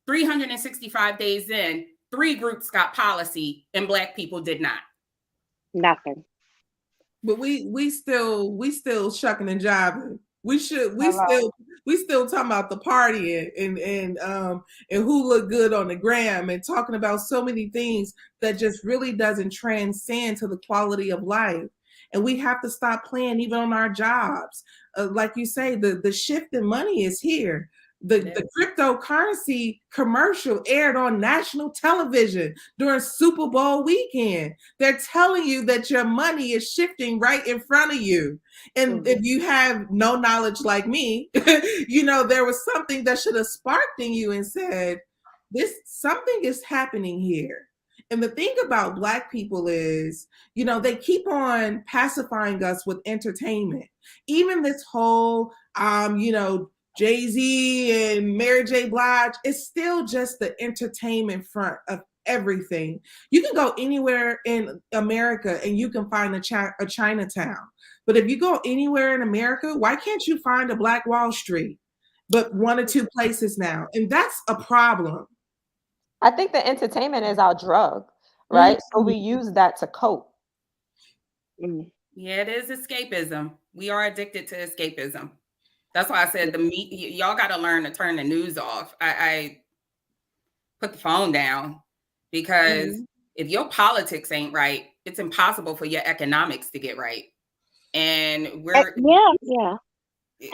365 days in, 3 groups got policy and Black people did not. Nothing. But we still shucking and jiving. We still talking about the party and who look good on the gram and talking about so many things that just really doesn't transcend to the quality of life. And we have to stop playing even on our jobs. Like you say, the shift in money is here. The cryptocurrency commercial aired on national television during Super Bowl weekend. They're telling you that your money is shifting right in front of you. And if you have no knowledge like me, there was something that should have sparked in you and said, something is happening here. And the thing about Black people is, they keep on pacifying us with entertainment. Even this whole, Jay-Z and Mary J. Blige, it's still just the entertainment front of everything. You can go anywhere in America and you can find a Chinatown. But if you go anywhere in America, why can't you find a Black Wall Street? But 1 or 2 places now. And that's a problem. I think the entertainment is our drug, right? Mm-hmm. So we use that to cope. Yeah, it is escapism. We are addicted to escapism. That's why I said y'all got to learn to turn the news off. I put the phone down because Mhm. if your politics ain't right, it's impossible for your economics to get right. And we're Yeah.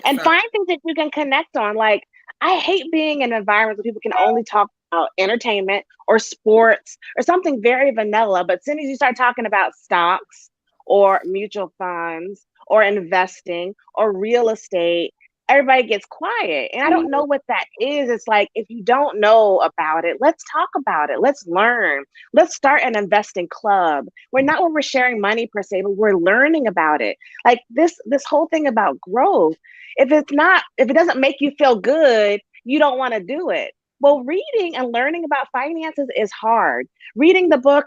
And so find things that you can connect on. Like, I hate being in environments where people can only talk about entertainment or sports or something very vanilla. But as soon as you start talking about stocks or mutual funds or investing or real estate, everybody gets quiet. And I don't know what that is. It's like, if you don't know about it, let's talk about it. Let's learn. Let's start an investing club. We're not where we're sharing money per se, but we're learning about it. Like this whole thing about growth. If it doesn't make you feel good, you don't want to do it. Well, reading and learning about finances is hard. Reading the book,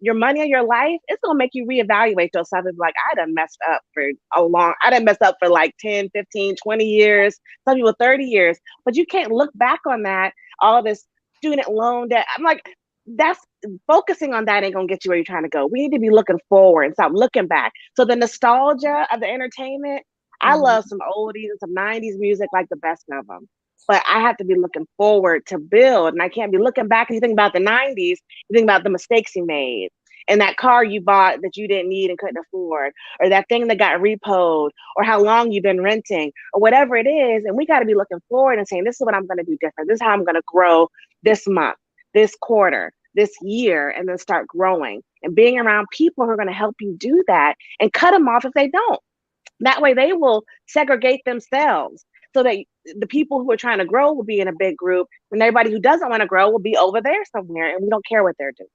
Your Money or Your Life, it's going to make you reevaluate yourself and be like, I done messed up for like 10, 15, 20 years, some people 30 years, but you can't look back on that, all this student loan debt. I'm like, that's focusing on that ain't going to get you where you're trying to go. We need to be looking forward and stop looking back. So the nostalgia of the entertainment, I love some oldies and some 90s music like the best of them. But I have to be looking forward to build. And I can't be looking back and you think about the 90s, you think about the mistakes you made and that car you bought that you didn't need and couldn't afford, or that thing that got repoed, or how long you've been renting, or whatever it is. And we got to be looking forward and saying, this is what I'm going to do different. This is how I'm going to grow this month, this quarter, this year, and then start growing and being around people who are going to help you do that and cut them off if they don't. That way they will segregate themselves so that the people who are trying to grow will be in a big group and everybody who doesn't want to grow will be over there somewhere and we don't care what they're doing.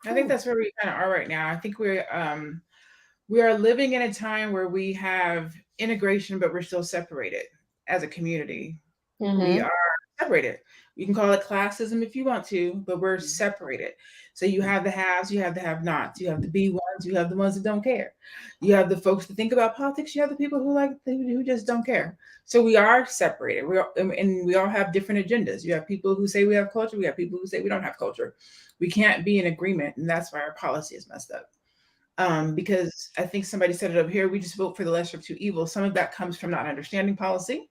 I think that's where we kind of are right now. I think we are living in a time where we have integration, but we're still separated as a community. We are separated. You can call it classism if you want to, but we're separated. So you have the haves, you have the have-nots, you have the B1s, you have the ones that don't care. You have the folks that think about politics, you have the people who just don't care. So we are separated. And we all have different agendas. You have people who say we have culture, we have people who say we don't have culture. We can't be in agreement, and that's why our policy is messed up. Because I think somebody said it up here, we just vote for the lesser of two evils. Some of that comes from not understanding policy.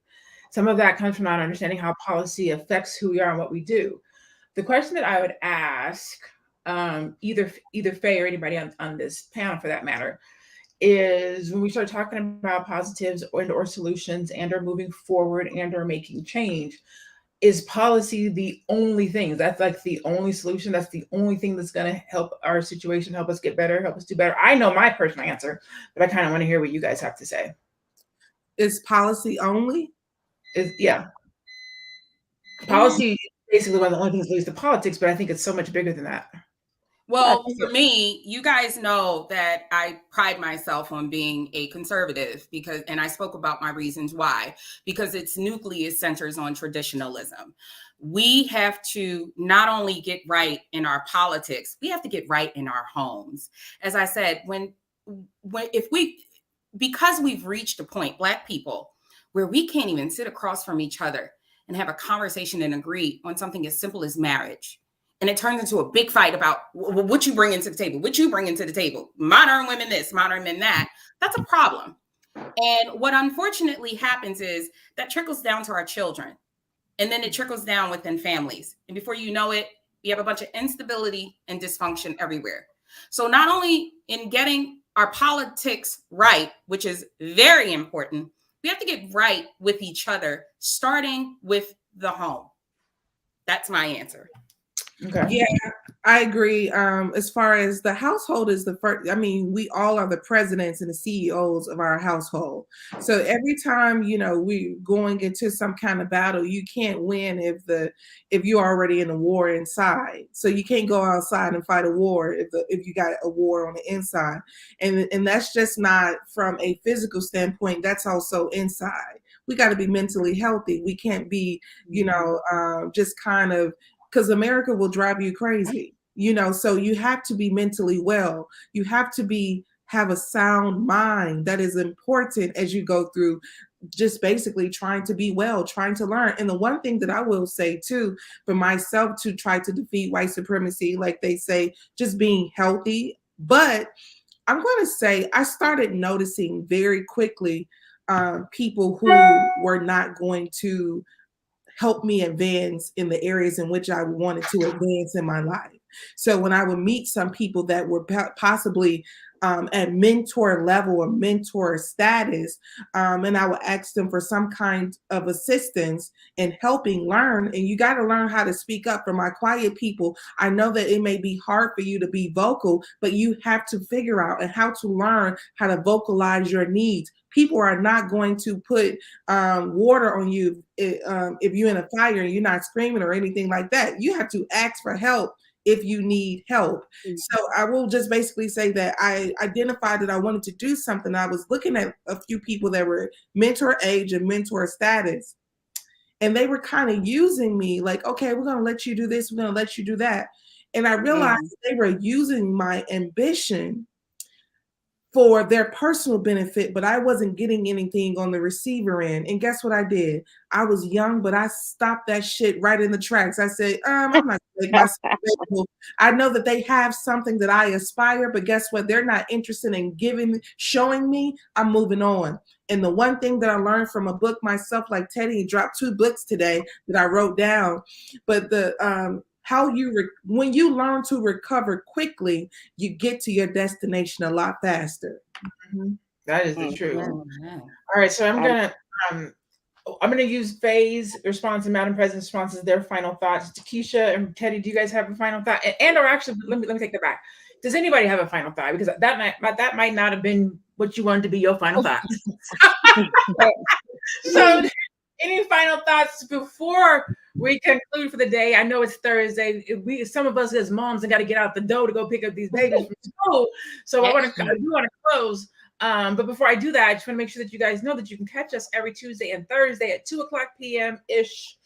Some of that comes from not understanding how policy affects who we are and what we do. The question that I would ask either Faye or anybody on this panel for that matter is, when we start talking about positives or solutions and or moving forward and or making change, is policy the only thing? That's like the only solution? That's the only thing that's going to help our situation, help us get better, help us do better? I know my personal answer, but I kind of want to hear what you guys have to say. Is policy only? Policy is basically one of the only things that leads to politics, but I think it's so much bigger than that. Well, for me, you guys know that I pride myself on being a conservative and I spoke about my reasons why, because its nucleus centers on traditionalism. We have to not only get right in our politics, we have to get right in our homes. As I said, because we've reached a point, Black people, where we can't even sit across from each other and have a conversation and agree on something as simple as marriage. And it turns into a big fight about what you bring into the table, what you bring into the table, modern women this, modern men that. That's a problem. And what unfortunately happens is that trickles down to our children. And then it trickles down within families. And before you know it, we have a bunch of instability and dysfunction everywhere. So not only in getting our politics right, which is very important, we have to get right with each other, starting with the home. That's my answer. Okay. Yeah, I agree. As far as the household is the first, I mean, we all are the presidents and the CEOs of our household. So every time, we're going into some kind of battle, you can't win if you're already in a war inside. So you can't go outside and fight a war if you got a war on the inside. And that's just not from a physical standpoint, that's also inside. We got to be mentally healthy. We can't be, just kind of, because America will drive you crazy, so you have to be mentally well. You have to have a sound mind. That is important as you go through just basically trying to be well, trying to learn. And the one thing that I will say too, for myself to try to defeat white supremacy, like they say, just being healthy. But I'm going to say I started noticing very quickly people who were not going to help me advance in the areas in which I wanted to advance in my life. So when I would meet some people that were possibly at mentor level or mentor status, and I would ask them for some kind of assistance in helping learn. And you got to learn how to speak up. For my quiet people, I know that it may be hard for you to be vocal, but you have to figure out and how to learn how to vocalize your needs. People are not going to put water on you if you're in a fire and you're not screaming or anything like that. You have to ask for help if you need help. So I will just basically say that I identified that I wanted to do something. I was looking at a few people that were mentor age and mentor status, and they were kind of using me like, okay, we're going to let you do this, we're going to let you do that. And I realized they were using my ambition for their personal benefit, but I wasn't getting anything on the receiver end. And guess what I did? I was young, but I stopped that shit right in the tracks. I said, I'm not gonna make myself available. I know that they have something that I aspire, but guess what? They're not interested in showing me. I'm moving on. And the one thing that I learned from a book myself, like Teddy dropped 2 books today that I wrote down, but when you learn to recover quickly, you get to your destination a lot faster. Mm-hmm. That is the truth. Mm-hmm. All right, so I'm gonna use Faye's response and Madam President's response as their final thoughts. Keisha and Teddy, do you guys have a final thought? Or actually, let me take that back. Does anybody have a final thought? Because that might not have been what you wanted to be your final thought. So, any final thoughts before we conclude for the day? I know it's Thursday. Some of us as moms have got to get out the door to go pick up these babies from school. So I want to close. But before I do that, I just want to make sure that you guys know that you can catch us every Tuesday and Thursday at 2:00 p.m. ish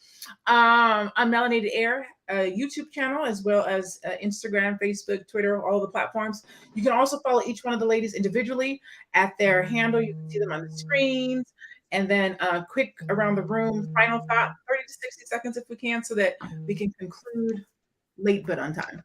on Melanated Air YouTube channel, as well as Instagram, Facebook, Twitter, all the platforms. You can also follow each one of the ladies individually at their handle. You can see them on the screens. And then quick around the room, final thought, 30 to 60 seconds if we can, so that we can conclude late but on time.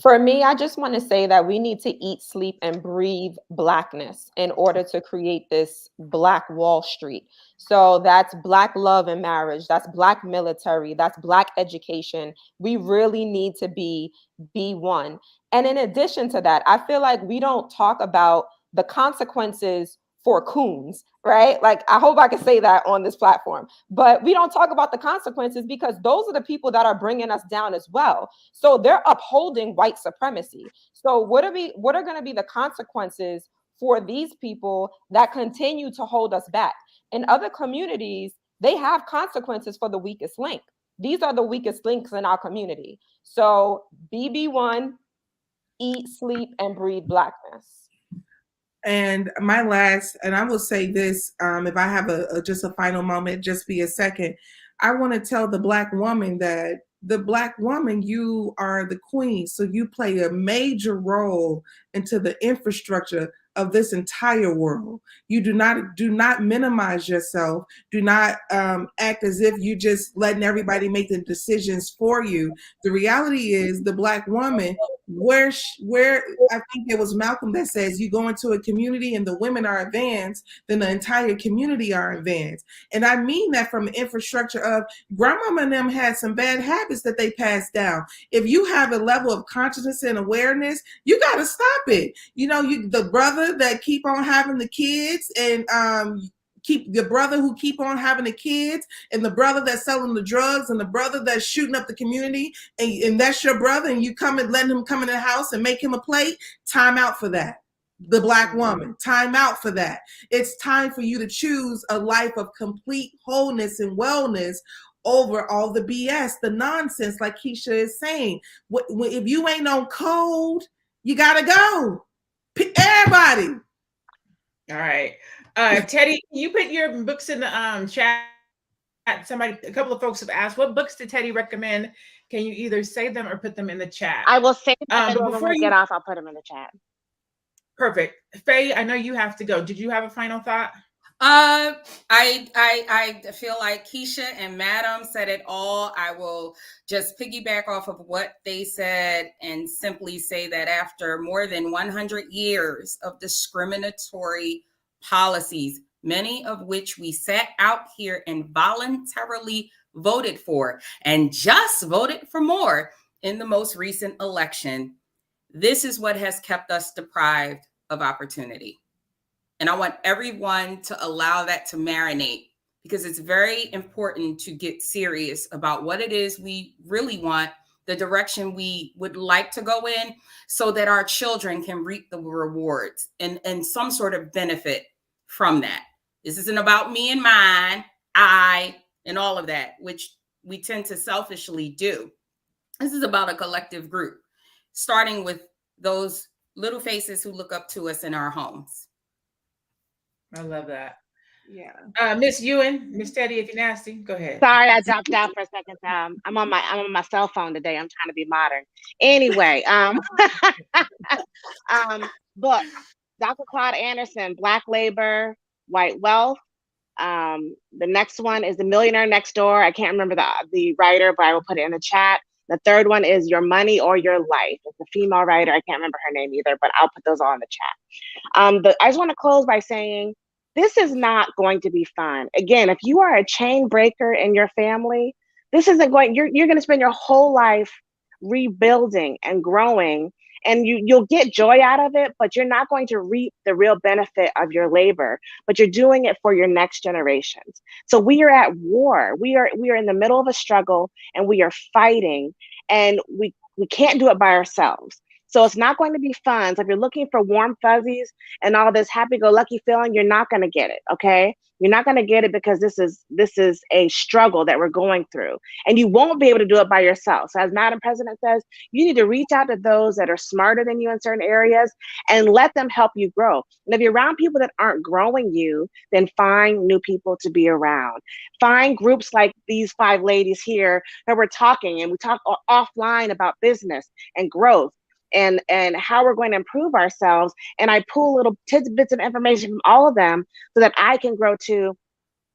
For me, I just want to say that we need to eat, sleep, and breathe Blackness in order to create this Black Wall Street. So that's Black love and marriage. That's Black military. That's Black education. We really need to be one. And in addition to that, I feel like we don't talk about the consequences for coons, right? Like, I hope I can say that on this platform, but we don't talk about the consequences because those are the people that are bringing us down as well. So they're upholding white supremacy. So what are going to be the consequences for these people that continue to hold us back? In other communities, they have consequences for the weakest link. These are the weakest links in our community. So BB1, eat, sleep, and breathe Blackness. And my last, and I will say this, if I have just a final moment, just be a second. I want to tell the Black woman that the Black woman, you are the queen. So you play a major role into the infrastructure of this entire world. You do not minimize yourself. Do not act as if you just letting everybody make the decisions for you. The reality is the Black woman, where I think it was Malcolm that says you go into a community and the women are advanced, then the entire community are advanced. And I mean that from the infrastructure of grandmama and them had some bad habits that they passed down. If you have a level of consciousness and awareness, you got to stop it. You know, the brother that keep on having the kids and keep the brother who keep on having the kids and the brother that's selling the drugs and the brother that's shooting up the community and that's your brother and you come and let him come in the house and make him a plate, time out for that. The Black woman, time out for that. It's time for you to choose a life of complete wholeness and wellness over all the BS, the nonsense, like Keisha is saying. If you ain't on code, you gotta go. Everybody. All right. Teddy, can you put your books in the chat? A couple of folks have asked, what books did Teddy recommend? Can you either say them or put them in the chat? I will say that but before we get off, I'll put them in the chat. Perfect. Faye, I know you have to go. Did you have a final thought? I feel like Keisha and Madam said it all. I will just piggyback off of what they said and simply say that after more than 100 years of discriminatory policies, many of which we sat out here and voluntarily voted for and just voted for more, in the most recent election, this is what has kept us deprived of opportunity. And I want everyone to allow that to marinate, because it's very important to get serious about what it is we really want, the direction we would like to go in, so that our children can reap the rewards and some sort of benefit from that. This isn't about me and mine, I, and all of that, which we tend to selfishly do. This is about a collective group, starting with those little faces who look up to us in our homes. I love that. Yeah. Miss Ewan, Miss Teddy, if you're nasty, go ahead. Sorry, I dropped out for a second. I'm on my cell phone today. I'm trying to be modern. Anyway, book, Dr. Claude Anderson, Black Labor, White Wealth. The next one is The Millionaire Next Door. I can't remember the writer, but I will put it in the chat. The third one is Your Money or Your Life. It's a female writer. I can't remember her name either, but I'll put those all in the chat. I just want to close by saying, this is not going to be fun. Again, if you are a chain breaker in your family, this isn't going, you're going to spend your whole life rebuilding and growing, and you'll get joy out of it, but you're not going to reap the real benefit of your labor, but you're doing it for your next generations. So we are at war. We are in the middle of a struggle, and we are fighting, and we can't do it by ourselves. So it's not going to be fun. So if you're looking for warm fuzzies and all this happy-go-lucky feeling, you're not going to get it, okay? You're not going to get it, because this is a struggle that we're going through, and you won't be able to do it by yourself. So as Madam President says, you need to reach out to those that are smarter than you in certain areas and let them help you grow. And if you're around people that aren't growing you, then find new people to be around. Find groups like these 5 ladies here that we're talking, and we talk offline about business and growth and how we're going to improve ourselves. And I pull little tidbits of information from all of them so that I can grow too,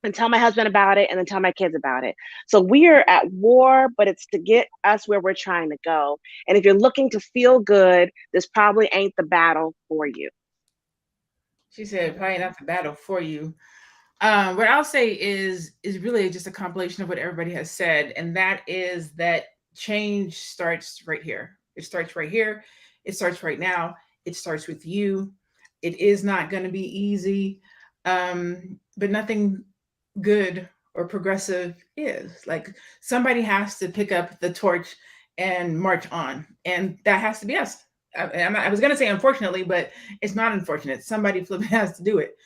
and tell my husband about it, and then tell my kids about it. So we are at war, but it's to get us where we're trying to go. And if you're looking to feel good, this probably ain't the battle for you. She said, probably not the battle for you. What I'll say is really just a compilation of what everybody has said. And that is that change starts right here. It starts right here. It starts right now. It starts with you. It is not going to be easy, but nothing good or progressive is. Like, somebody has to pick up the torch and march on, and that has to be us. I was going to say unfortunately, but it's not unfortunate. Somebody flipping has to do it.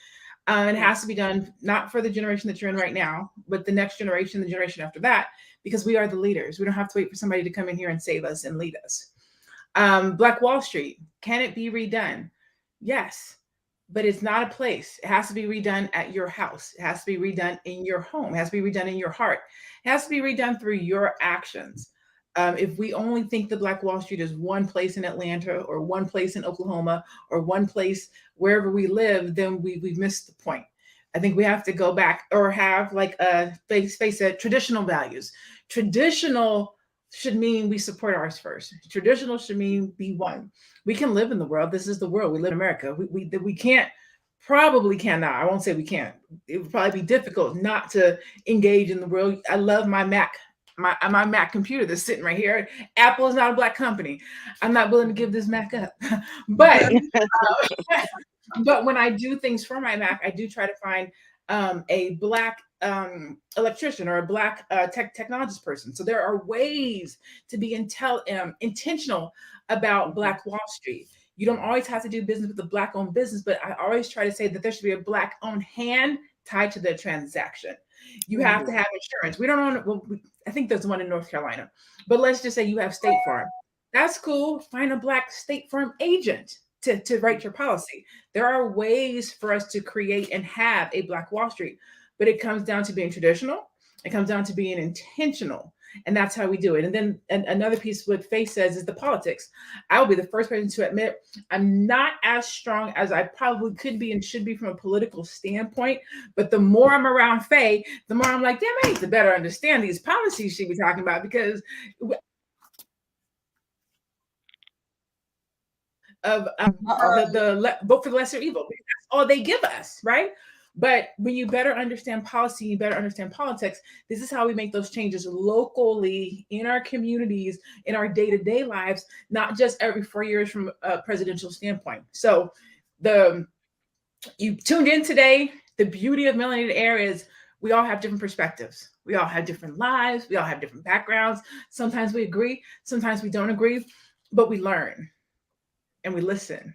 It has to be done not for the generation that you're in right now, but the next generation, the generation after that, because we are the leaders. We don't have to wait for somebody to come in here and save us and lead us. Black Wall Street, can it be redone? Yes, but it's not a place. It has to be redone at your house. It has to be redone in your home. It has to be redone in your heart. It has to be redone through your actions. If we only think the Black Wall Street is one place in Atlanta or one place in Oklahoma or one place wherever we live, then we've missed the point. I think we have to go back, or have like face it, traditional values. Traditional should mean we support ours first. Traditional should mean be one. We can live in the world. This is the world. We live in America. We can't, probably cannot. I won't say we can't. It would probably be difficult not to engage in the world. I love my Mac. My Mac computer that's sitting right here. Apple is not a Black company. I'm not willing to give this Mac up. But but when I do things for my Mac, I do try to find a Black electrician or a Black technologist person. So there are ways to be intentional about Black Wall Street. You don't always have to do business with a Black-owned business, but I always try to say that there should be a Black-owned hand tied to the transaction. You have to have insurance. We don't own, well, I think there's one in North Carolina, but let's just say you have State Farm. That's cool. Find a Black State Farm agent to write your policy. There are ways for us to create and have a Black Wall Street, but it comes down to being traditional. It comes down to being intentional. And that's how we do it. And then another piece what Faye says is the politics. I will be the first person to admit I'm not as strong as I probably could be and should be from a political standpoint. But the more I'm around Faye, the more I'm like, damn, I need to better understand these policies she be talking about, because of the vote for the lesser evil. That's all they give us, right? But when you better understand policy, you better understand politics. This is how we make those changes locally in our communities, in our day-to-day lives, not just every 4 years from a presidential standpoint. So you tuned in today. The beauty of Melanated Air is we all have different perspectives. We all have different lives. We all have different backgrounds. Sometimes we agree, sometimes we don't agree, but we learn and we listen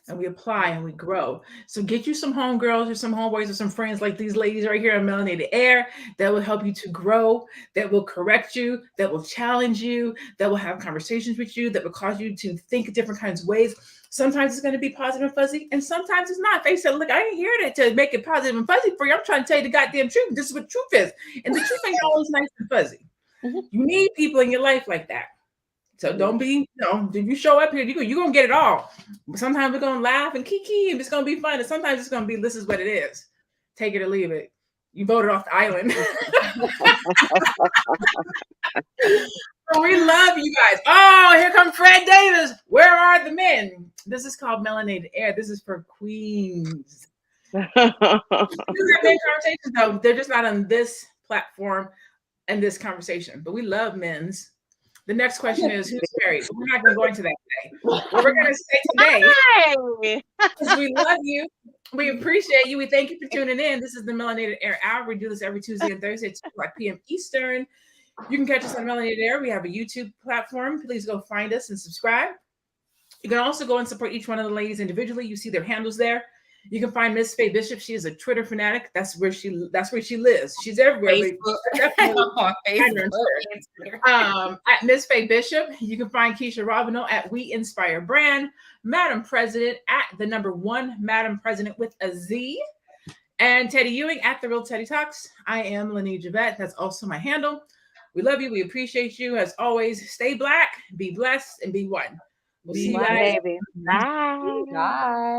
and we apply and we grow. So get you some homegirls or some homeboys or some friends like these ladies right here on Melanated Air that will help you to grow, that will correct you, that will challenge you, that will have conversations with you, that will cause you to think different kinds of ways. Sometimes it's going to be positive and fuzzy, and sometimes it's not. They said, look, I ain't here to make it positive and fuzzy for you. I'm trying to tell you the goddamn truth. This is what truth is. And the truth ain't always nice and fuzzy. You need people in your life like that. So don't be, if you show up here, you're going to get it all. Sometimes we're going to laugh and kiki, and it's going to be fun. And sometimes it's going to be, this is what it is. Take it or leave it. You voted off the island. We love you guys. Oh, here comes Fred Davis. Where are the men? This is called Melanated Air. This is for queens. These are big conversations, though. They're just not on this platform and this conversation. But we love men's. The next question is, who's married? We're not going to go into that today. What we're going to say today is we love you. We appreciate you. We thank you for tuning in. This is the Melanated Air Hour. We do this every Tuesday and Thursday at 2 o'clock p.m. Eastern. You can catch us on Melanated Air. We have a YouTube platform. Please go find us and subscribe. You can also go and support each one of the ladies individually. You see their handles there. You can find Miss Faye Bishop. She is a Twitter fanatic. That's where she lives. She's everywhere. At Miss Faye Bishop. You can find Keisha Robino at We Inspire Brand. Madam President at the #1 Madam President with a Z. And Teddy Ewing at The Real Teddy Talks. I am Lanie Javette. That's also my handle. We love you. We appreciate you. As always, stay black, be blessed, and be one. We'll see you guys. Baby. Bye. Bye.